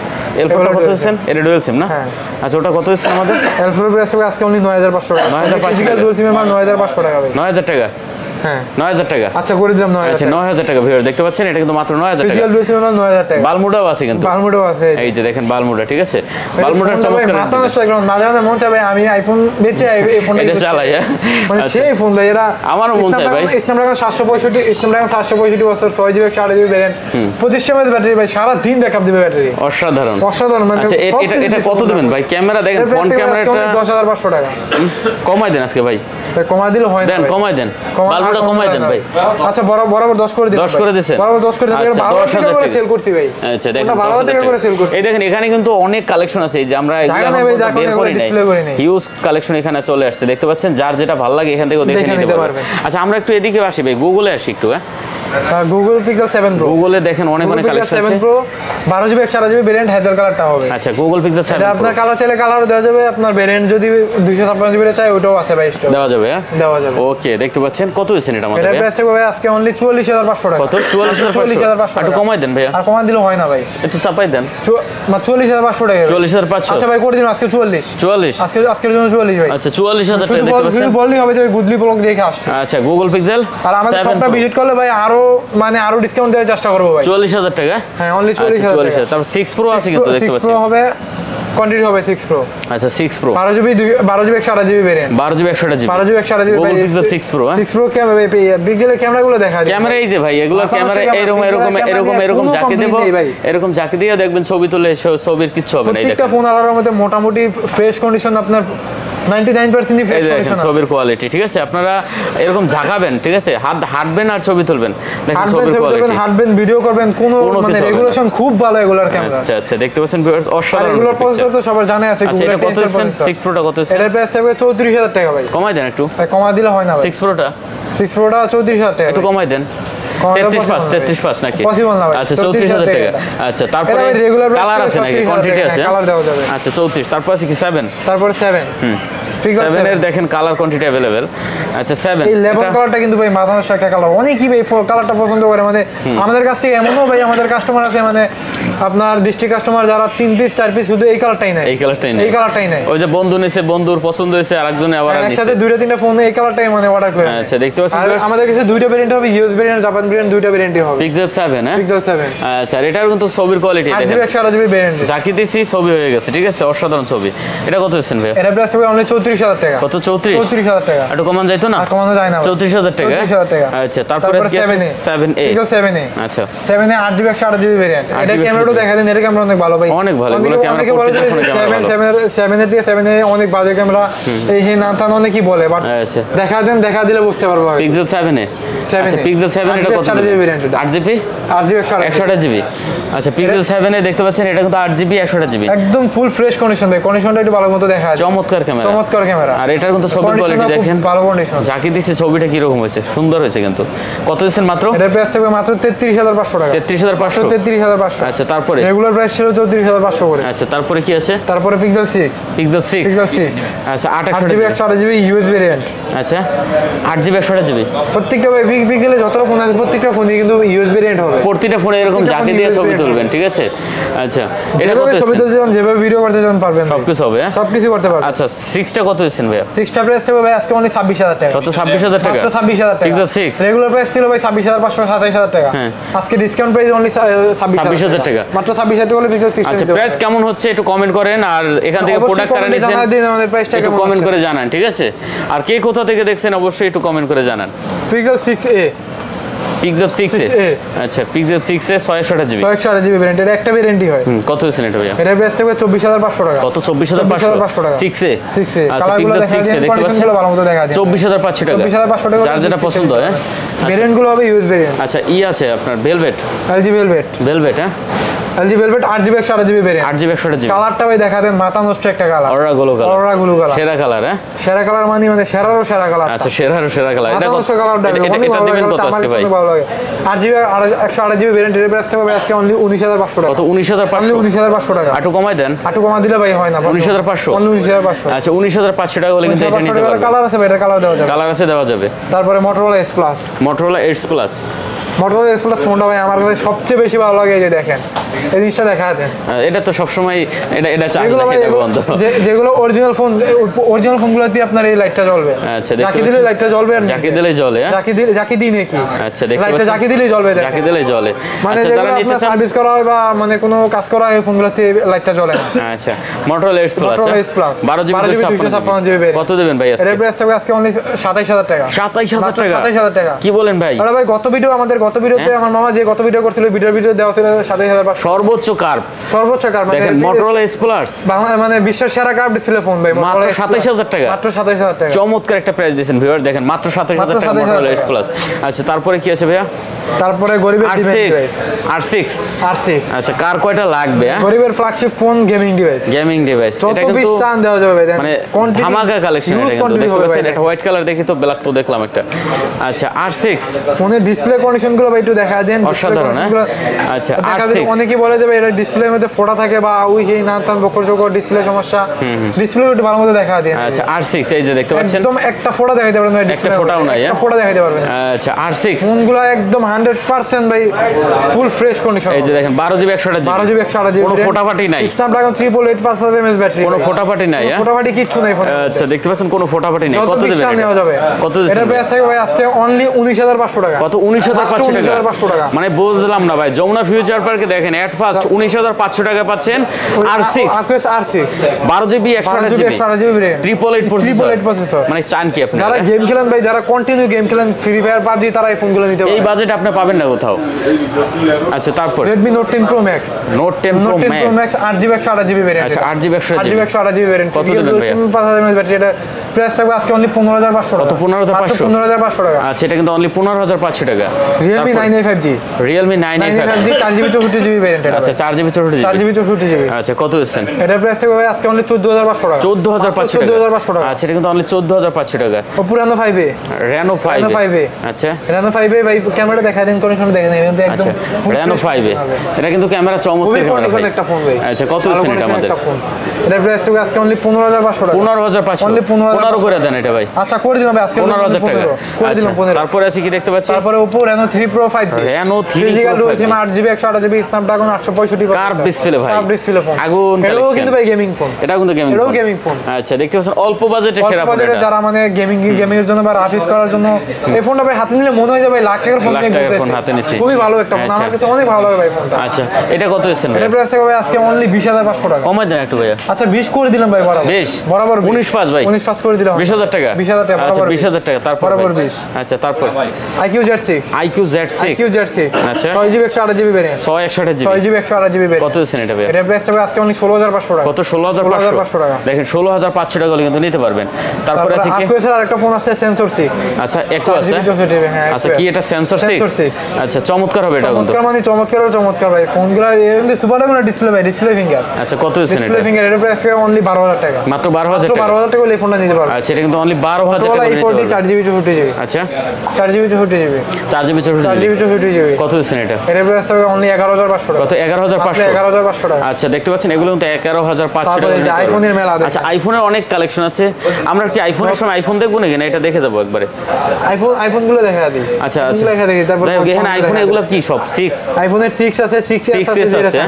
এল4টা কত হচ্ছে? এটা ডুয়াল সিম না? হ্যাঁ। আচ্ছা ওটা কত হচ্ছে আমাদের? L4 এর প্রাইস আজকে অনলি 9500 টাকা। 9500 ফিজিক্যাল ডুয়াল সিমের মান 9500 টাকা ভাই। 9000 টাকা, হ্যাঁ 9000 টাকা। আচ্ছা করে দিলাম 9000 আচ্ছা টাকা। 9000 টাকা ভিউয়ার দেখতে পাচ্ছেন, এটা কিন্তু মাত্র 9000 টাকা। ফিজিক্যাল ডুয়াল সিমের মান 9000 টাকা। বালমুডাও আছে কিন্তু, বালমুডাও আছে। এই যে দেখেন বালমুডা, ঠিক আছে। বালমুডার চমৎকার মাথা নষ্ট একদম, মাঝে মাঝে মন চায় ভাই আমি আইফোন বেচে এই ফোনটা এটা চালাই, হ্যাঁ মানে আচ্ছা সেই ফোন ভাই। এরা আমারও মন চায় ভাই। স্ন্যাপড্রাগন 765 বছর 6GB 4GB variant 2500 mAh battery ভাই, সারা দিন ব্যাকআপ দিবে ব্যাটারি। অসাধারণ অসাধারণ মানে। আচ্ছা এটা কত দিবেন ভাই? ক্যামেরা দেখেন, ফ্রন্ট ক্যামেরাটা 10500 টাকা। কমাই দেন আজকে ভাই, কমা দিলে হয় না দেন ভাই। কমাই দেন, বালমুডা কমাই দেন ভাই। আচ্ছা বরাবর 10 করে দিন। 10 করে দিছেন? বরাবর 10 করে দিন। আচ্ছা, ভালো 10,000 টাকা করে টাকা। সেল করছি ভাই। আচ্ছা দেখেন ভালো 10,000 টাকা করে সেল করছি। এই দেখেন এখানে কিন্তু অনেক কালেকশন আছে, এই যে আমরা এগুলো জায়গা নেই ভাই, জায়গা বের নেই, করি নাই, display করি নাই। হিউজ কালেকশন এখানে চলে আসছে দেখতে পাচ্ছেন। যার যেটা ভালো লাগে এখান থেকে দেখে নিতে পারবেন। আচ্ছা আমরা একটু এদিকে আসি ভাই, গুগলে আসি একটু। হ্যাঁ গুগল পিক্সেল 7 প্রো। গুগলে দেখেন অনেক কালেকশন আছে। 7 প্রো 12GB 4GB ভেরিয়েন্ট হেজার কালারটা হবে। আচ্ছা গুগল পিক্সেল 7 এটা আপনার কালার চাইলে কালারও দেওয়া যাবে, আপনার ভেরিয়েন্ট যদি 256GB চাই ওটাও আছে ভাই, স্টক দেওয়া যাবে। হ্যাঁ দেওয়া যাবে। ওকে দেখতে পাচ্ছেন কত হয়েছে এটা আমাদের? এটার প্রাইস থাকবে আজকে অনলি 44500 টাকা। কত? 44500 একটু কমাই দেন ভাইয়া। আর কমা দিলে হয় না ভাই, একটু চাপাই দেন। 44500 টাকা। 44500 আচ্ছা ভাই করে দিন আজকে 44। 44 আজকের জন্য 44 ভাই। আচ্ছা 44000 টাকা দেখতে পাচ্ছেন। শুধু বললেই হবে যে গুদলি ব্লগ দেখে আসছে। আচ্ছা গুগল পিক্সেল আর আমাদের শপটা ভিজিট করলে ভাই আরো ডিসকাউন্ট দেওয়ার চেষ্টা করব ভাই। 40000 টাকা। হ্যাঁ অনলি 40000 টাকা। তারপর 6 প্রো আছে কিন্তু দেখতে 6 পাচ্ছেন। প্রো হবে কোয়ান্টিটি হবে 6 প্রো। আচ্ছা 6 pro 12GB 128GB variant, 12GB 128GB 12GB 128GB Google Pixel 6 Pro 6 pro camera, পিক্সেলের ক্যামেরাগুলো দেখা যায়। ক্যামেরা এই যে ভাই, এগুলোর ক্যামেরা এরকম ঝাঁকি দেব, এরকম ঝাঁকি দিয়ে দেখবেন ছবি তুলে, ছবির কিচ্ছু হবে না। এই প্রত্যেকটা দেখেন ফোন আলাদার মধ্যে মোটামুটি ফ্রেশ কন্ডিশন, আপনার 99% ফ্রেশ এই দেখেন কন্ডিশন। ছবির কোয়ালিটি, ঠিক আছে? আপনারা এরকম ঝাঁকাবেন, ঠিক আছে? হাঁটবেন আর ছবি তুলবেন, দেখেন ছবির কোয়ালিটি। হাঁটবেন, ভিডিও করবেন, কোনো মানে কিছু হবে না। রেগুলেশন খুব ভালো এগুলোর ক্যামেরা। আচ্ছা আচ্ছা, দেখতে পাচ্ছেন ভিউয়ার্স, আর অসাধারণ এগুলোর picture। প্রসেসর তো সবার জানা আছে। আচ্ছা, এটা কত দিচ্ছেন? 6 প্রোটা কত দিচ্ছেন? এটার প্রাইস থাকবে 34000 টাকা ভাই। কমাই দেন একটু, কমা দিলে হয় না ভাই। 6 প্রোটা 6 প্রোটা 34000 টাকা। একটু কমাই দেন। 33 নাকি? পসিবল না ভাই। আচ্ছা 34000 টাকা। আচ্ছা, তারপরে কালার আছে নাকি? কোয়ান্টিটি আছে? কালার দেওয়া যাবে। আচ্ছা 34, তারপর আছে কি 7? তারপরে 7 পিক্সেল 7 এর দেখেন কালার কোয়ান্টিটি अवेलेबल। আচ্ছা 7 এই লেমন কালারটা কিন্তু ভাই মাথা নষ্ট একটা কালার। অনেকেই ভাই কালারটা পছন্দ করে, মানে আমাদের কাছ থেকে এমনও ভাই আমাদের কাস্টমার আছে, মানে আপনার ডিস্ট্রিক্ট কাস্টমার যারা 3 পিস 4 পিস শুধু এই কালারটাই নাই, এই কালারটাই নাই, এই কালারটাই নাই। ওই যে বন্ধু নিছে, বন্ধুর পছন্দ হয়েছে, আরেকজনে আবার নিছে, একসাথে 2-3টা ফোন এই কালারটাই মানে অর্ডার করে। আচ্ছা দেখতে পাচ্ছেন আর আমাদের কাছে দুইটা ভেরিয়েন্ট হবে, ইউএস ভেরিয়েন্ট, জাপান ভেরিয়েন্ট, দুইটা ভেরিয়েন্টই হবে। পিক্সেল 7 হ্যাঁ পিক্সেল 7 আচ্ছা, আর এটার কিন্তু ছবির কোয়ালিটি দেখেন, 8GB 128GB ভেরিয়েন্ট। জাকি দিছি ছবি হয়ে গেছে, ঠিক আছে? অসাধারণ ছবি। এটা কত দিচ্ছেন ভাই? এটা প্রাইস হবে অনলি 34000 টাকা। কত? 34,000 টাকা। একটু কমান যাইতো না? আর কমানো যায় না ভাই। 34,000 টাকা 34,000 টাকা। আচ্ছা, তারপরে কি আছে? 7A pixel 7A। আচ্ছা 7A 8GB 128GB ভেরিয়েন্ট। এটা 8GB ক্যামেরাটা দেখা দেন, এটা ক্যামেরা অনেক ভালো ভাই, অনেক ভালো। এগুলো ক্যামেরা প্রত্যেকটা ফোনে ক্যামেরা ভালো। 7 এর দিয়ে 7A অনেক বাজে ক্যামেরা, এই হে নাম টান অনেকই বলে, বাট আচ্ছা দেখা দিলে বুঝতে পারবো ভাই। Pixel 7A। 7A আচ্ছা পিক্সেল 7 এটা কত? 8GB variant, 8GB 128GB। আচ্ছা পিক্সেল 7A দেখতে পাচ্ছেন, এটা কিন্তু 8GB 128GB একদম ফুল ফ্রেশ কন্ডিশন ভাই, কন্ডিশনটা একটু ভালো মতো দেখা যায়। চমৎকার ক্যামেরা, চমৎকার ক্যামেরা। আর এটার কিন্তু ছবির কোয়ালিটি দেখেন, ভালো কন্ডিশন। জাকি দিছে ছবিটা কি রকম হয়েছে, সুন্দর হয়েছে কিন্তু। কত দিচ্ছেন মাত্র? এটার প্রাইস থাকবে মাত্র 33500 টাকা। 33,500 33500। আচ্ছা তারপরে রেগুলার প্রাইস ছিল 34500 করে। আচ্ছা তারপরে কি আছে? তারপরে পিক্সেল 6 পিক্সেল 6 পিক্সেল 6 আচ্ছা 8GB 128GB ইউএস ভেরিয়েন্ট। আচ্ছা 8GB 128GB প্রত্যেকটা ভাই পিক্সেলে যতটা ফোন আছে প্রত্যেকটা ফোনই কিন্তু ইউএস ভেরিয়েন্ট হবে। প্রতিটা ফোনে এরকম প্রত্যেকটা জাকি ফোনে দিয়ে USB ছবি variant তুলবেন, ঠিক আছে? আচ্ছা এটা কত যেভাবে ছবি দিচ্ছেন? তুলতে চান, যেভাবে ভিডিও করতে চান পারবেন ভাই। সবকিছু হবে হ্যাঁ? সবকিছু করতে পারবেন। আচ্ছা 6টা কত দিচ্ছেন ভাইয়া? 6টা প্রাইস থাকবে ভাই আজকে অনলি 26000 টাকা। কত? 26,000 টাকা মাত্র 26000 টাকা। পিক্সেল 6 রেগুলার প্রাইস ছিল ভাই 26500 27000 টাকা। হ্যাঁ। আজকে ডিসকাউন্ট প্রাইস অনলি 26,000 টাকা। মাত্র 26000 টাকা হলে পিক্সেল 6 আচ্ছা প্রাইস কেমন হচ্ছে একটু কমেন্ট করেন, আর এখান থেকে প্রোডাক্ট কারা নিছেন দিন আমাদের প্রাইসটা একটু কেমন কমেন্ট করে জানান, ঠিক আছে? আর কে কোথা থেকে দেখছেন অবশ্যই একটু কমেন্ট করে জানান। Pixel 6A pixel 6A 6A আচ্ছা pixel 6A 628GB 128GB variant, এটা একটা ভেরিয়েন্টই হয়। কত দিচ্ছেন এটা ভাইয়া? এটার প্রাইস থাকবে 24500 টাকা। কত? 24,500 টাকা। 6A 6A আচ্ছা কালারগুলো পিক্সেল দেখা 6A যায়, দেখতে পাচ্ছেন, কন্ডিশনগুলো ভালো মতো দেখা যায়। 24,500 টাকা 24,500 টাকা যার যেটা পছন্দ হয়। ভেরিয়েন্টগুলো হবে ইউএস ভেরিয়েন্ট। আচ্ছা ই আছে আপনার ভেলভেট এলজি ভেলভেট হ্যাঁ, LG velvet 8GB 128GB variant. 8GB 128GB কালারটা ভাই দেখা দেন, মাথা নষ্ট একটা কালার, অররা গুলো কালার, অররা গুলো কালার, সেরা কালার হ্যাঁ? সেরা কালার মানে সেরারও সেরা কালার। আচ্ছা সেরা কালার। এটা মাথা কত? নষ্ট কালারটা এটা দিবেন কত আজকে ভাই? 8GB 128GB ভেরিয়েন্ট, এর প্রাইস থাকবে আজকে অনলি 19500 টাকা। কত? 19,500 19500 টাকা। একটু কমাই দেন, একটু কমা দিলে ভাই হয় না। 19,500 অনলি 19500। আচ্ছা 19,500 টাকা হলে কিন্তু এটা নিতে পারবেন। কালার আছে ভাই, এটা কালার দেওয়া যাবে। কালার আছে, দেওয়া যাবে। তারপরে Motorola S Plus Motorola S Plus ফোনটা ভাই আমার কাছে সবচেয়ে বেশি ভালো লাগে। এই যে দেখেন, এই জিনিসটা দেখা দেন, এটা তো সবসময় এটা চার্জ যেগুলো লাগে, ভাই এটা বন্ধ। যেগুলো অরিজিনাল ফোন, অরিজিনাল ফোনগুলোতে আপনার এই লাইটটা জ্বলবে। আচ্ছা জাকি দিলে লাইটটা জ্বলবে, আর জাকি দিলে জ্বলে হ্যাঁ? জাকি দিই নাকি? আচ্ছা দেখতে লাইটটা পাচ্ছেন, জাকি দিলেই জ্বলবে। দেখেন। জাকি দিলে জ্বলে। মানে আচ্ছা যেগুলো যারা নিতে আপনার চান, সার্ভিস করা হয় বা মানে কোনো কাজ করা হয় ফোনগুলোতে লাইটটা জ্বলে না। আচ্ছা Motorola S Plus Motorola S Plus 12GB 256GB কত দেবেন ভাই আজকে? এর প্রাইস থাকবে আজকে অনলি 27000 টাকা। 27000 টাকা? 27000 টাকা। কি বলেন ভাই? আরে ভাই গত ভিডিওতে আমার মামা যে গত ভিডিও করছিল, ভিডিও দেওয়া ছিল 27500। সর্বোচ্চ কার্ভ সর্বোচ্চ কার্ভ দেখেন Motorola S Plus বাংলা মানে বিশ্বের সেরা কার্ভ ডিসপ্লে ফোন ভাই, মাত্র 27000 টাকা। মাত্র 27000 টাকা। চমৎকার একটা প্রাইস দিয়েছেন ভিউয়ার, দেখেন মাত্র 27000 টাকা Motorola S Plus। আচ্ছা তারপরে কি আছে ভাইয়া? তারপরে গরিবের R6 R6 আচ্ছা কার কয়টা লাগবে হ্যাঁ? গরিবের ফ্ল্যাগশিপ ফোন গেমিং ডিভাইস এটা যত পিস চান দেওয়া যাবে ভাই, মানে ধামাকা কালেকশন। এটা কিন্তু দেখতে পাচ্ছেন, এটা হোয়াইট কালার দেখি তো ব্ল্যাক তো দেখলাম একটা। আচ্ছা R6 ফোনের ডিসপ্লে কন্ডিশন গুলো ভাই একটু দেখা দেন। অসাধারণ হ্যাঁ? আচ্ছা R6 অনেকেই বলে যাবে এটা ডিসপ্লের মধ্যে ফোটা থাকে বা ওই এই না তান বকর জকর ডিসপ্লে সমস্যা, ডিসপ্লে একটু ভালো মতো দেখা দেন। আচ্ছা R6 এই যে দেখতে পাচ্ছেন, একদম একটা ফোটা দেখাইতে পারবেন না, একটা ফোটাও নাই একটা ফোটা দেখাইতে পারবেন। আচ্ছা R6 ফোনগুলো একদম 100% ভাই ফুল ফ্রেশ কন্ডিশন। এই যে দেখেন 12GB 128GB 12GB 128GB কোনো ফোটাফাটি নাই, Snapdragon 888 5000 mAh ব্যাটারি, কোনো ফোটাফাটি নাই হ্যাঁ? ফোটাফাটি কিচ্ছু নাই ফোনে। আচ্ছা দেখতে পাচ্ছেন কোনো ফোটাফাটি নাই। কত দেবেন এটা নেওয়া যাবে? কত এটা দিবেন? প্রাইস থাকবে ভাই আজকে অনলি 19500 টাকা। কত? 19500 টাকা। 19500 টাকা। মানে বুঝলাম না ভাই, যমুনা ফিউচার পার্কে দেখেন নেট ফাস্ট 19500 টাকা পাচ্ছেন R6 Aquos R6 12 GB 128 GB triple eight processor মানে চান কি আপনি যারা গেম খেলেন ভাই, যারা কন্টিনিউ গেম খেলেন ফ্রি ফায়ার পাবজি, তারা এই ফোনগুলো নিতে পারেন। এই বাজেট আপনি পাবেন না কোথাও। আচ্ছা তারপর Redmi Note 10 Pro Max, Note 10 Pro Max 8GB 128GB variant. আচ্ছা 8GB 128GB ভেরিয়েন্ট। কত দিবেন ভাইয়া? 5000 mAh ব্যাটারি। এটা প্রাইস থাকবে আজকে অনলি 15500 টাকা। কত 15500? 15500 টাকা। আচ্ছা এটা কিন্তু অনলি 15500 টাকা। Realme 9A 5G, Realme 9A 5G 4GB 64GB variant. আচ্ছা 4GB 64GB 4GB 64GB। আচ্ছা কত দিচ্ছেন? এটা প্রাইস থাকবে ভাই আজকে অনলি 14500 টাকা। 14500 টাকা। 14500 টাকা। আচ্ছা এটা কিন্তু অনলি 14500 টাকা। Oppo Reno 5A, Reno 5A আচ্ছা Reno 5A ভাই ক্যামেরা দেখা দেন, কোন সময় দেখেন কিন্তু একদম আচ্ছা Reno 5A এটা কিন্তু ক্যামেরা চমৎকার ক্যামেরা ভাই। একটা ফোন ভাই। আচ্ছা কত দিচ্ছেন এটা আমাদের? এটা প্রাইস থাকবে আজকে অনলি 15500 টাকা। 15500 Only 15 করে দেন এটা ভাই। আচ্ছা করে দিলাম ভাই আজকে 15000 টাকা। করে দিলাম 15। তারপরে আছে কি দেখতে পাচ্ছি? তারপরে Oppo Reno 3 Pro 5G, Reno 3 Physical Pro dual 5G SIM 8GB 128GB Snapdragon 865 curve display ভাই। Curve display phone. আগুন এটাও কালেকশন কিন্তু ভাই গেমিং ফোন। এটা কিন্তু গেমিং এটাও গেমিং ফোন। আচ্ছা দেখতে পাচ্ছেন অল্প বাজেটে সেরা ফোন বাজেটে এটা। যারা মানে গেমিং এর জন্য বা রাফিস করার জন্য এই ফোনটা ভাই হাতে নিলে মনে হয় যে ভাই লাখ টাকার ফোন লাখ নিয়ে টাকার ঘুরতেছি। ফোন হাতে নিছি। খুবই ভালো একটা ফোন, আচ্ছা। আমার কাছে অনেক ভালো লাগে ভাই ফোনটা। আচ্ছা এটা কত দিচ্ছেন ভাই? এটা প্রাইস থাকবে ভাই আজকে অনলি 20500 টাকা। কমাই দেন একটু ভাইয়া। আচ্ছা 20 করে দিলাম ভাই বরাবর। 20 বরাবর 19.5 ভাই। 19.5 করে দিলাম। 20000 টাকা 20000 টাকা আচ্ছা বরাবর 20000 টাকা তারপর বরাবর ভাই। 20। আচ্ছা তারপর IQ Z6, IQ Z6 IQ Z6 আচ্ছা 6GB 128GB variant. 128GB 6GB 128GB variant. কত দিচ্ছেন এটা ভাইয়া? এটা প্রাইস থাকবে আজকে অনলি 16500 টাকা। কত 16500 টাকা। দেখেন 16500 টাকা হলে কিন্তু নিতে পারবেন। তারপরে আছে কি? Aquos এর আরেকটা ফোন আছে Sensor 6। আচ্ছা একটু আছে 64GB, হ্যাঁ আচ্ছা কি এটা সেন্সর 6? Sensor 6। আচ্ছা চমৎকার হবে এটা কিন্তু। চমৎকার মানে চমৎকার ভাই ফোনগুলো এর মধ্যে সুপার ডায়মন্ড ডিসপ্লে ভাই, ডিসপ্লে ফিঙ্গার। আচ্ছা কত দিচ্ছেন এটা? ডিসপ্লে ফিঙ্গার এটা প্রাইস থাকবে অনলি 12000 টাকা। মাত্র 12000 টাকা। 12000 টাকা হলে এই ফোনটা নিতে পারবেন। আচ্ছা এটা কিন্তু অনলি 12000 টাকা এই নিতে 40 পারবেন। 4GB 64GB। আচ্ছা 4GB 64GB 4GB 4GB 64GB। কত দিচ্ছেন এটা? এটা প্রাইস থাকবে অনলি 11500 টাকা। কত 11500? 11500 টাকা। আচ্ছা দেখতে পাচ্ছেন এগুলো কিন্তু 11500 তারপরে টাকা এই যে আইফোনের মেলা দেখেন। আচ্ছা আইফোনের অনেক কালেকশন আছে। আমরা কি আইফোনের সময় আইফোন দেখবো নাকি না এটা দেখে যাবো একবারে? আইফোন গুলো দেখা দিই। আচ্ছা আচ্ছা দেখা দিই তারপর যাই হোক এখানে আইফোন এগুলো কি সব 6 আইফোনের 6 আছে 6s 6s আছে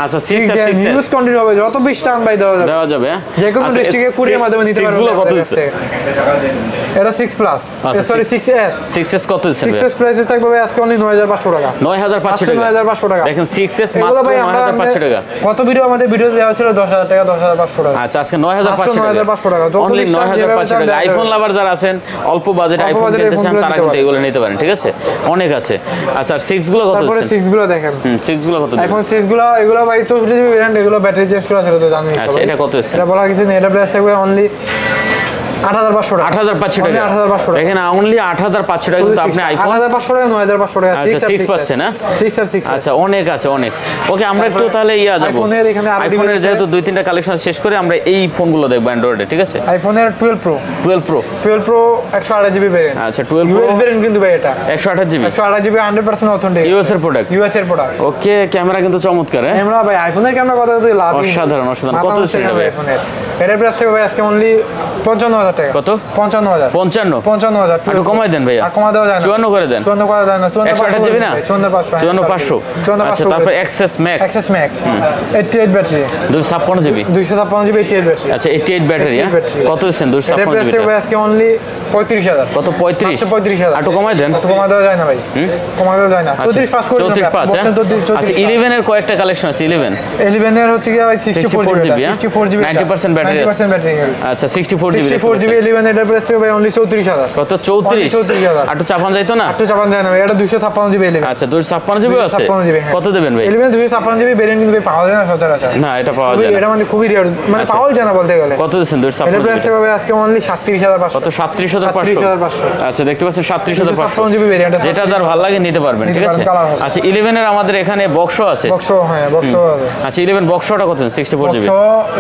আচ্ছা 6 আর 6s নিউজ কন্টেন্ট হবে যত 20 টাকা ভাই দেওয়া যাবে হ্যাঁ? যে কোনো আচ্ছা, ডিস্ট্রিক্টে কুরিয়ার মাধ্যমে নিতে 6 পারবেন। গুলো কত দিচ্ছে? এটা 6 প্লাস আচ্ছা, সরি 6s 6s কত দিচ্ছেন 6s প্রাইসে থাকবে ভাই আজকে অনলি 9500 টাকা। 9500 টাকা 9500 টাকা। দেখেন 6s এগুলো মাত্র ভাই আমরা 9500 টাকা। কত ভিডিও আমাদের ভিডিও দেওয়া ছিল 10000 টাকা 10500 টাকা। আচ্ছা আজকে 9500 টাকা 9500 টাকা। অনলি 9500 টাকা। আইফোন লাভার যারা আছেন অল্প বাজেট আইফোন বাজেটে কিনতে চান আইফোনগুলো তারা নিতে কিন্তু এগুলো নিতে পারেন ঠিক আছে অনেক আছে। আচ্ছা 6 গুলো কত তারপরে দিচ্ছেন? 6 গুলো দেখেন 6 গুলো কত দিচ্ছেন? আইফোন 6 গুলো এগুলো ভাই 64GB ভেরিয়েন্ট, এগুলো ব্যাটারি চেঞ্জ করা ছিল তো জানেন। আচ্ছা এটা কত দিচ্ছেন? এটা বলা কিছু নেই, এটা প্রাইস থাকবে অনলি 8500 টাকা। 8500 টাকা 8500 টাকা। এখানে অনলি 8500 টাকা কিন্তু আপনি আইফোন 8500 টাকা 9500 টাকা। আচ্ছা 6 পাচ্ছেন না? 6 আর 6 আচ্ছা অনেক আছে অনেক। ওকে আমরা একটু তাহলে ইয়া যাব আইফোনের এখানে আরো আইফোনের ডিভাইস যেহেতু 2-3টা কালেকশন শেষ করে আমরা এই ফোনগুলো দেখব অ্যান্ড্রয়েডে ঠিক আছে? আইফোনের 12 প্রো 12 প্রো 128GB ভেরিয়েন্ট। আচ্ছা 12 প্রো ইউএস ভেরিয়েন্ট কিন্তু ভাই এটা 128GB 128GB 100% অথেন্টিক ইউএস এর প্রোডাক্ট। ইউএস এর প্রোডাক্ট। ওকে ক্যামেরা কিন্তু চমৎকার হ্যাঁ ক্যামেরা ভাই আইফোনের ক্যামেরা কথা তো লাভ অসাধারণ অসাধারণ। কত দিচ্ছেন এটা ভাই? এর প্রাইস থাকবে ভাই আজকে অনলি 55000 টাকা। কত? 55000 55 55000 একটু কমাই দেন ভাইয়া। আর কমা দেওয়া যায় না। 54 করে দেন 54 করা যায় না। 128GB না 54500 আচ্ছা তারপর XS max XS max 88 battery 256GB 256GB 88 battery. আচ্ছা 88 ব্যাটারি হ্যাঁ? battery। কত দিচ্ছেন এর প্রাইস 256GB থাকবে আজকে অনলি 35000। কত 35 মাত্র 35000 একটু কমাই দেন তো কমা দেওয়া যায় না ভাই। কমা দেওয়া যায় না। 34 পাস করে 34 পাঁচ হ্যাঁ? আচ্ছা 11 এর কয়েকটা কালেকশন আছে 11 11 এর হচ্ছে কি ভাই 64GB 64GB 90% ব্যাটারি আছে 90% ব্যাটারি আচ্ছা 64GB 64GB 11 এর প্রাইস থাকবে ভাই অনলি 34000। কত 34 34,000 একটু চাপান যাইতো না? একটু চাপান যায় না ভাই, এটা 256GB 11। আচ্ছা 256GB আছে 256GB, হ্যাঁ। কত দেবেন ভাই? 11 256GB ভেরিয়েন্ট কিন্তু ভাই পাওয়া যায় না সচরাচর। না এটা পাওয়া যায় না। এটা মানে খুবই রেয়ার, মানে আচ্ছা। পাওয়া যায় না বলতে গেলে। কত দিচ্ছেন এর প্রাইস 256GB থাকবে আজকে অনলি 37500। কত 37500 37500 আচ্ছা দেখতে পাচ্ছেন 37500 256GB ভেরিয়েন্ট আছে। যেটা যার ভালো লাগে নিতে পারবেন ঠিক আছে? কালার হবে। আচ্ছা 11 এর আমাদের এখানে বক্সও আছে বক্সও, হ্যাঁ বক্সও আছে। আচ্ছা 11 বক্সটা কত 64GB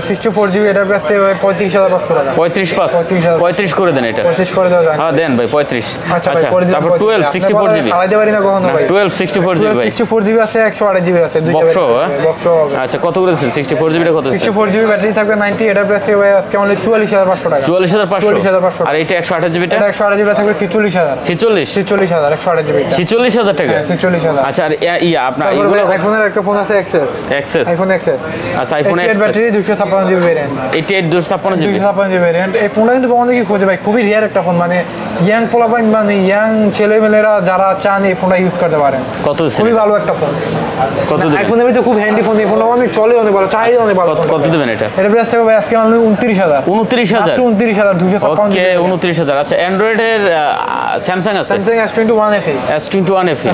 64GB এটার প্রাইস থাকবে 35500 টাকা। 35 পাস 35,000 35 করে দেন এটা 35 করে দেওয়া যায় না। হ্যাঁ দেন ভাই 35 আচ্ছা ভাই করে দিন। তারপর 12 64GB চালাতে পারি না কখনো ভাই। 12 64GB ভাই 64GB আছে 128GB আছে দুইটা বক্সও হ্যাঁ? বক্সও হবে। আচ্ছা কত করে দিচ্ছেন 64GB টা কত দিচ্ছেন? 64GB ব্যাটারি থাকবে 90, এটার প্রাইস থাকবে আজকে অনলি 44500 টাকা। 44500 44500 আর এটা 128GB টা এটা 128GB থাকবে 46000। 46 46000 128GB টা 46000 টাকা 46000। আচ্ছা আর ইয়া আপনার তারপরে এইগুলো আইফোনের একটা ফোন আছে এক্সএস এক্সেস আইফোন এক্সএস আচ্ছা iPhone 88 XS battery 256GB variant 88 256GB 256GB variant. এই ফোনটা কিন্তু পাওয়া যায় কি খোঁজে ভাই, খুবই রিয়ার একটা ফোন, মানে ইয়াং পোলাপাইন মানে ইয়াং ছেলেমেয়েরা যারা চান এই ফোনটা ইউজ করতে পারেন। কত দিচ্ছেন খুবই ভালো একটা ফোন। কত দিবেন? আইফোনের ভিতরে খুব হ্যান্ডি ফোন, এই ফোনটা অনেক চলে, অনেক ভালো, চাহিদা অনেক ভালো। কত দিবেন এটা? এটা প্রাইস থাকবে ভাই আজকে অনলি 29,000। 29,000? 29,200। ওকে 29,000। আচ্ছা অ্যান্ড্রয়েডের স্যামসাং আছে? Samsung S21 FE।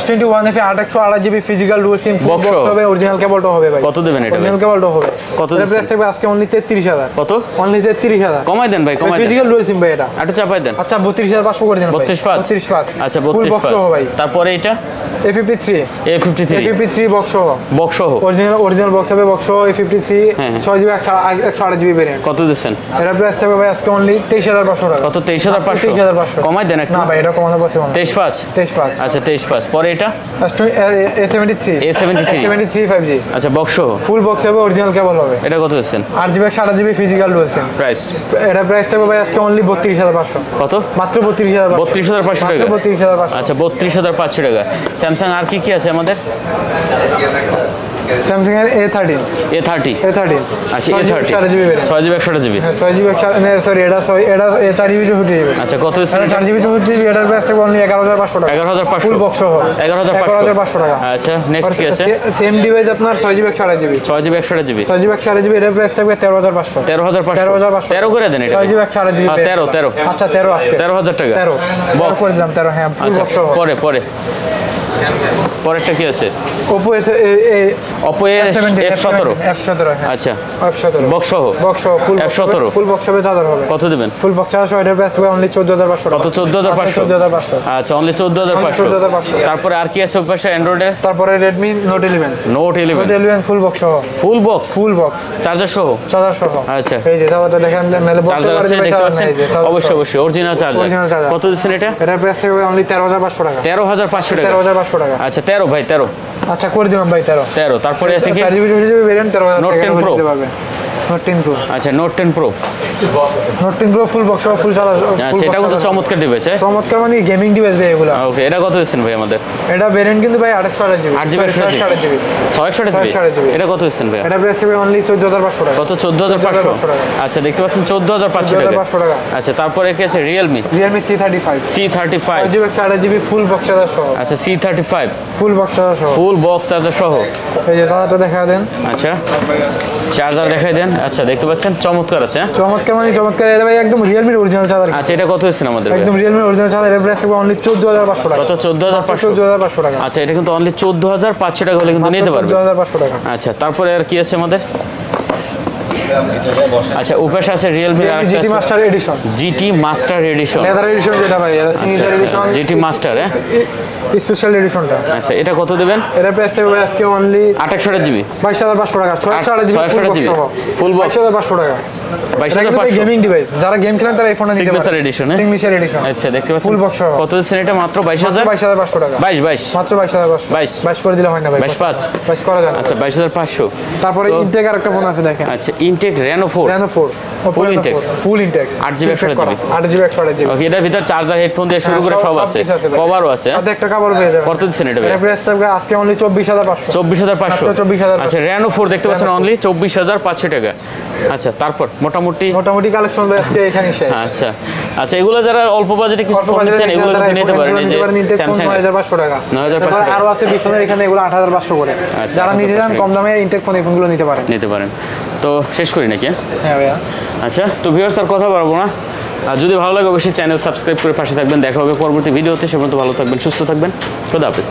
S21 FE 828 GB physical dual sim full box হবে, অরিজিনাল কেবলটা হবে ভাই। কত দিবেন এটা? অরিজিনাল কেবলটা হবে। কত এটা প্রাইস থাকবে আজকে অনলি 33,000। কত? অনলি 33,000। কমাই দেন ভাই, কমাই দেন। ফিজিক্যাল ডুয়াল সিম ভাই এটা। একটু চাপাই দেন। আচ্ছা 32,500 করে দিন ভাই। 32,500? আচ্ছা ফুল বক্স সহ 32,500। ভাই। তারপরে এটা A53 A53 বক্স সহ। বক্স সহ অরিজিনাল বক্স হবে, বক্স সহ A53 হ্যাঁ। 6 জিবি 128 জিবি ভেরিয়েন্ট। কত দিচ্ছেন? এটা প্রাইস থাকবে ভাই আজকে অনলি 23,500 টাকা। কত? 23,500? 23,500। কমাই দেন একটু। না ভাই এটা কমানো পসিবল না। 23,500? 23,500। আচ্ছা 23,500। পরে এটা A73 A73 5G আচ্ছা বক্স সহ। ফুল বক্স হবে, অরিজিনাল কেবল হবে। এটা কত দিচ্ছেন? 8 জিবি 128 জিবি ফিজিক্যাল ডুয়াল সিম। প্রাইস? এটা প্রাইস থাকবে ভাই আজকে অনলি 32,500। কত? মাত্র 32,500। 32,500 টাকা? 32,500। আচ্ছা 32,500 টাকা। স্যামসাং আর কি কি আছে আমাদের? স্যামসাং এর A13 A30 আচ্ছা A30 6 জিবি 6 জিবি 128 জিবি। হ্যাঁ 6 জিবি সরি এটা 4 জিবি 64 জিবি। আচ্ছা কত দিচ্ছেন? 4 জিবি 64 জিবি এটার প্রাইস থাকবে অনলি 11,500 টাকা। 11,500? ফুল বক্স সহ 11,500 টাকা। আচ্ছা নেক্সট কি আছে? সেম ডিভাইস আপনার 6 GB 128 GB. 6 GB 128 GB 6 GB 128 GB এটার প্রাইস থাকবে 13,500। 13,500? 13 করে দেন এটা। 6 জিবি 128 জিবি। 13 আচ্ছা 13 আজকে 13,000 টাকা 13 বক্স করে দিলাম 13 হ্যাঁ ফুল আচ্ছা বক্স সহ। পরেরটা কি আছে? Oppo Oppo F17 হ্যাঁ আচ্ছা F17 বক্স সহ বক্স ফুল F17 ফুল বক্স হবে চাদর হবে। কত দিবেন? ফুল বক্স চাদর সহ এটার প্রাইস হবে অনলি 14,500 টাকা। কত? 14,500? 14,500 আচ্ছা অনলি 14,500। 14,500 তারপরে আর কি আছে ওই পাশে অ্যান্ড্রয়েডের? তারপরে Redmi Note 11 Note 11 full box সহ। Full box full box charger সহ? চাদর সহ। আচ্ছা এই যে চাদরটা দেখেন মেলে বক্স চার্জার আছে দেখতে পাচ্ছেন? অবশ্যই অবশ্যই অরিজিনাল চার্জার। Original charger। কত দিচ্ছেন এটা? এটার প্রাইস হবে অনলি 13,500 টাকা। 13,500 টাকা? 13,500 টাকা। আচ্ছা 13 ভাই 13 আচ্ছা করে দিলাম ভাই 13। তারপরে আছে কি? 4 জিবি 64 জিবি ভেরিয়েন্ট 13,000 Note টাকা 10 Pro? দিতে পারবে। Note 10 Pro আচ্ছা Note 10 Pro Note 10 Pro full box সহ ফুল চার্জার। আচ্ছা এটা কিন্তু চমৎকার ডিভাইস হ্যাঁ চমৎকার মানে গেমিং ডিভাইস ভাই এগুলো। ওকে এটা কত দিচ্ছেন ভাই আমাদের? এটা ভেরিয়েন্ট কিন্তু ভাই 828 জিবি 8 জিবি 128 জিবি 628 জিবি এটা কত দিচ্ছেন ভাই? এটা প্রাইস হবে অনলি 14,500 টাকা। কত? 14,500 আচ্ছা দেখতে পাচ্ছেন 14,500 টাকা। 14,500 টাকা। আচ্ছা তারপরে কি আছে? Realme C35 C35 6 GB 128 GB full box charger সহ। আচ্ছা C35 ফুল বক্স চার্জার সহ। ফুল বক্স চার্জার সহ। এই যে চার্জারটা দেখা দেন। আচ্ছা চার্জার দেখাই দেন। আচ্ছা দেখতে পাচ্ছেন চমৎকার আছে হ্যাঁ? চমৎকার মানে চমৎকার এটা ভাই একদম Realme এর অরিজিনাল চার্জার। আচ্ছা এটা কত দিচ্ছেন আমাদের ভাই? একদম Realme এর অরিজিনাল চার্জার এর প্রাইস হবে অনলি 14,500 টাকা। কত? 14,500? 14,500 টাকা। আচ্ছা এটা কিন্তু অনলি 14,500 টাকা হলে কিন্তু নিতে পারবে। 14,500 টাকা। আচ্ছা তারপরে আর কি আছে আমাদের? আচ্ছা উপাশে আছে Realme এর আরেকটা GT আছে master edition. GT master edition leather edition যেটা ভাই এটা সিগনেচার এডিশন। GT মাস্টার হ্যাঁ স্পেশাল এডিশনটা। আচ্ছা এটা কত দিবেন? এর প্রাইস হবে আজকে অনলি 28 জিবি 22,500 টাকা। 628 জিবি 628 জিবি ফুল বক্স 22,500 টাকা। 22,500 গেমিং ডিভাইস যারা গেম খেলেন তারা এই ফোনটা নিতে সিগনেচার পারে। Edition signature edition. আচ্ছা দেখতে পাচ্ছেন ফুল বক্স সহ। কত দিচ্ছেন এটা? মাত্র 22,000 22,500 টাকা। 22 মাত্র 22,500 22 করে দিলে হয় না ভাই। 22,500 22 করা যায় না। আচ্ছা 22,500 তারপরে ইনটেক আরেকটা ফোন আছে দেখেন। আচ্ছা intake Reno 4 Reno 4 Full intake? Full intake 8 GB 128 8 GB 128 GB. Okay এটার ভিতর চার্জার হেডফোন দিয়ে শুরু করে সব আছে কভারও আছে সাথে একটা কভার পেয়ে যাবেন। কত দিচ্ছেন এটা ভাই? এর প্রাইস থাকবে আজকে অনলি 24,500 24,500 মাত্র 24,500 আচ্ছা Reno 4 দেখতে পাচ্ছেন অনলি 24,500 টাকা আচ্ছা তারপর মোটামুটি কালেকশন ভাই আজকে এখানেই শেষ। আচ্ছা আচ্ছা এগুলো যারা অল্প বাজেটে কিছু ফোন নিচ্ছেন এগুলো কিন্তু নিতে পারেন এই যে Samsung 9,500 টাকা 9,500 তারপর আরো আছে বিশনের এখানে এগুলো 8,500 করে। যারা নিতে চান কম দামে ইনটেক ফোন এই ফোনগুলো নিতে পারেন তো শেষ করি নাকি হ্যাঁ ভাইয়া। আচ্ছা তো ভিউয়ার্স আর কথা বলবো না আর যদি ভালো লাগে অবশ্যই চ্যানেল সাবস্ক্রাইব করে পাশে থাকবেন দেখা হবে পরবর্তী ভিডিওতে সে পর্যন্ত ভালো থাকবেন সুস্থ থাকবেন খোদা হাফেজ।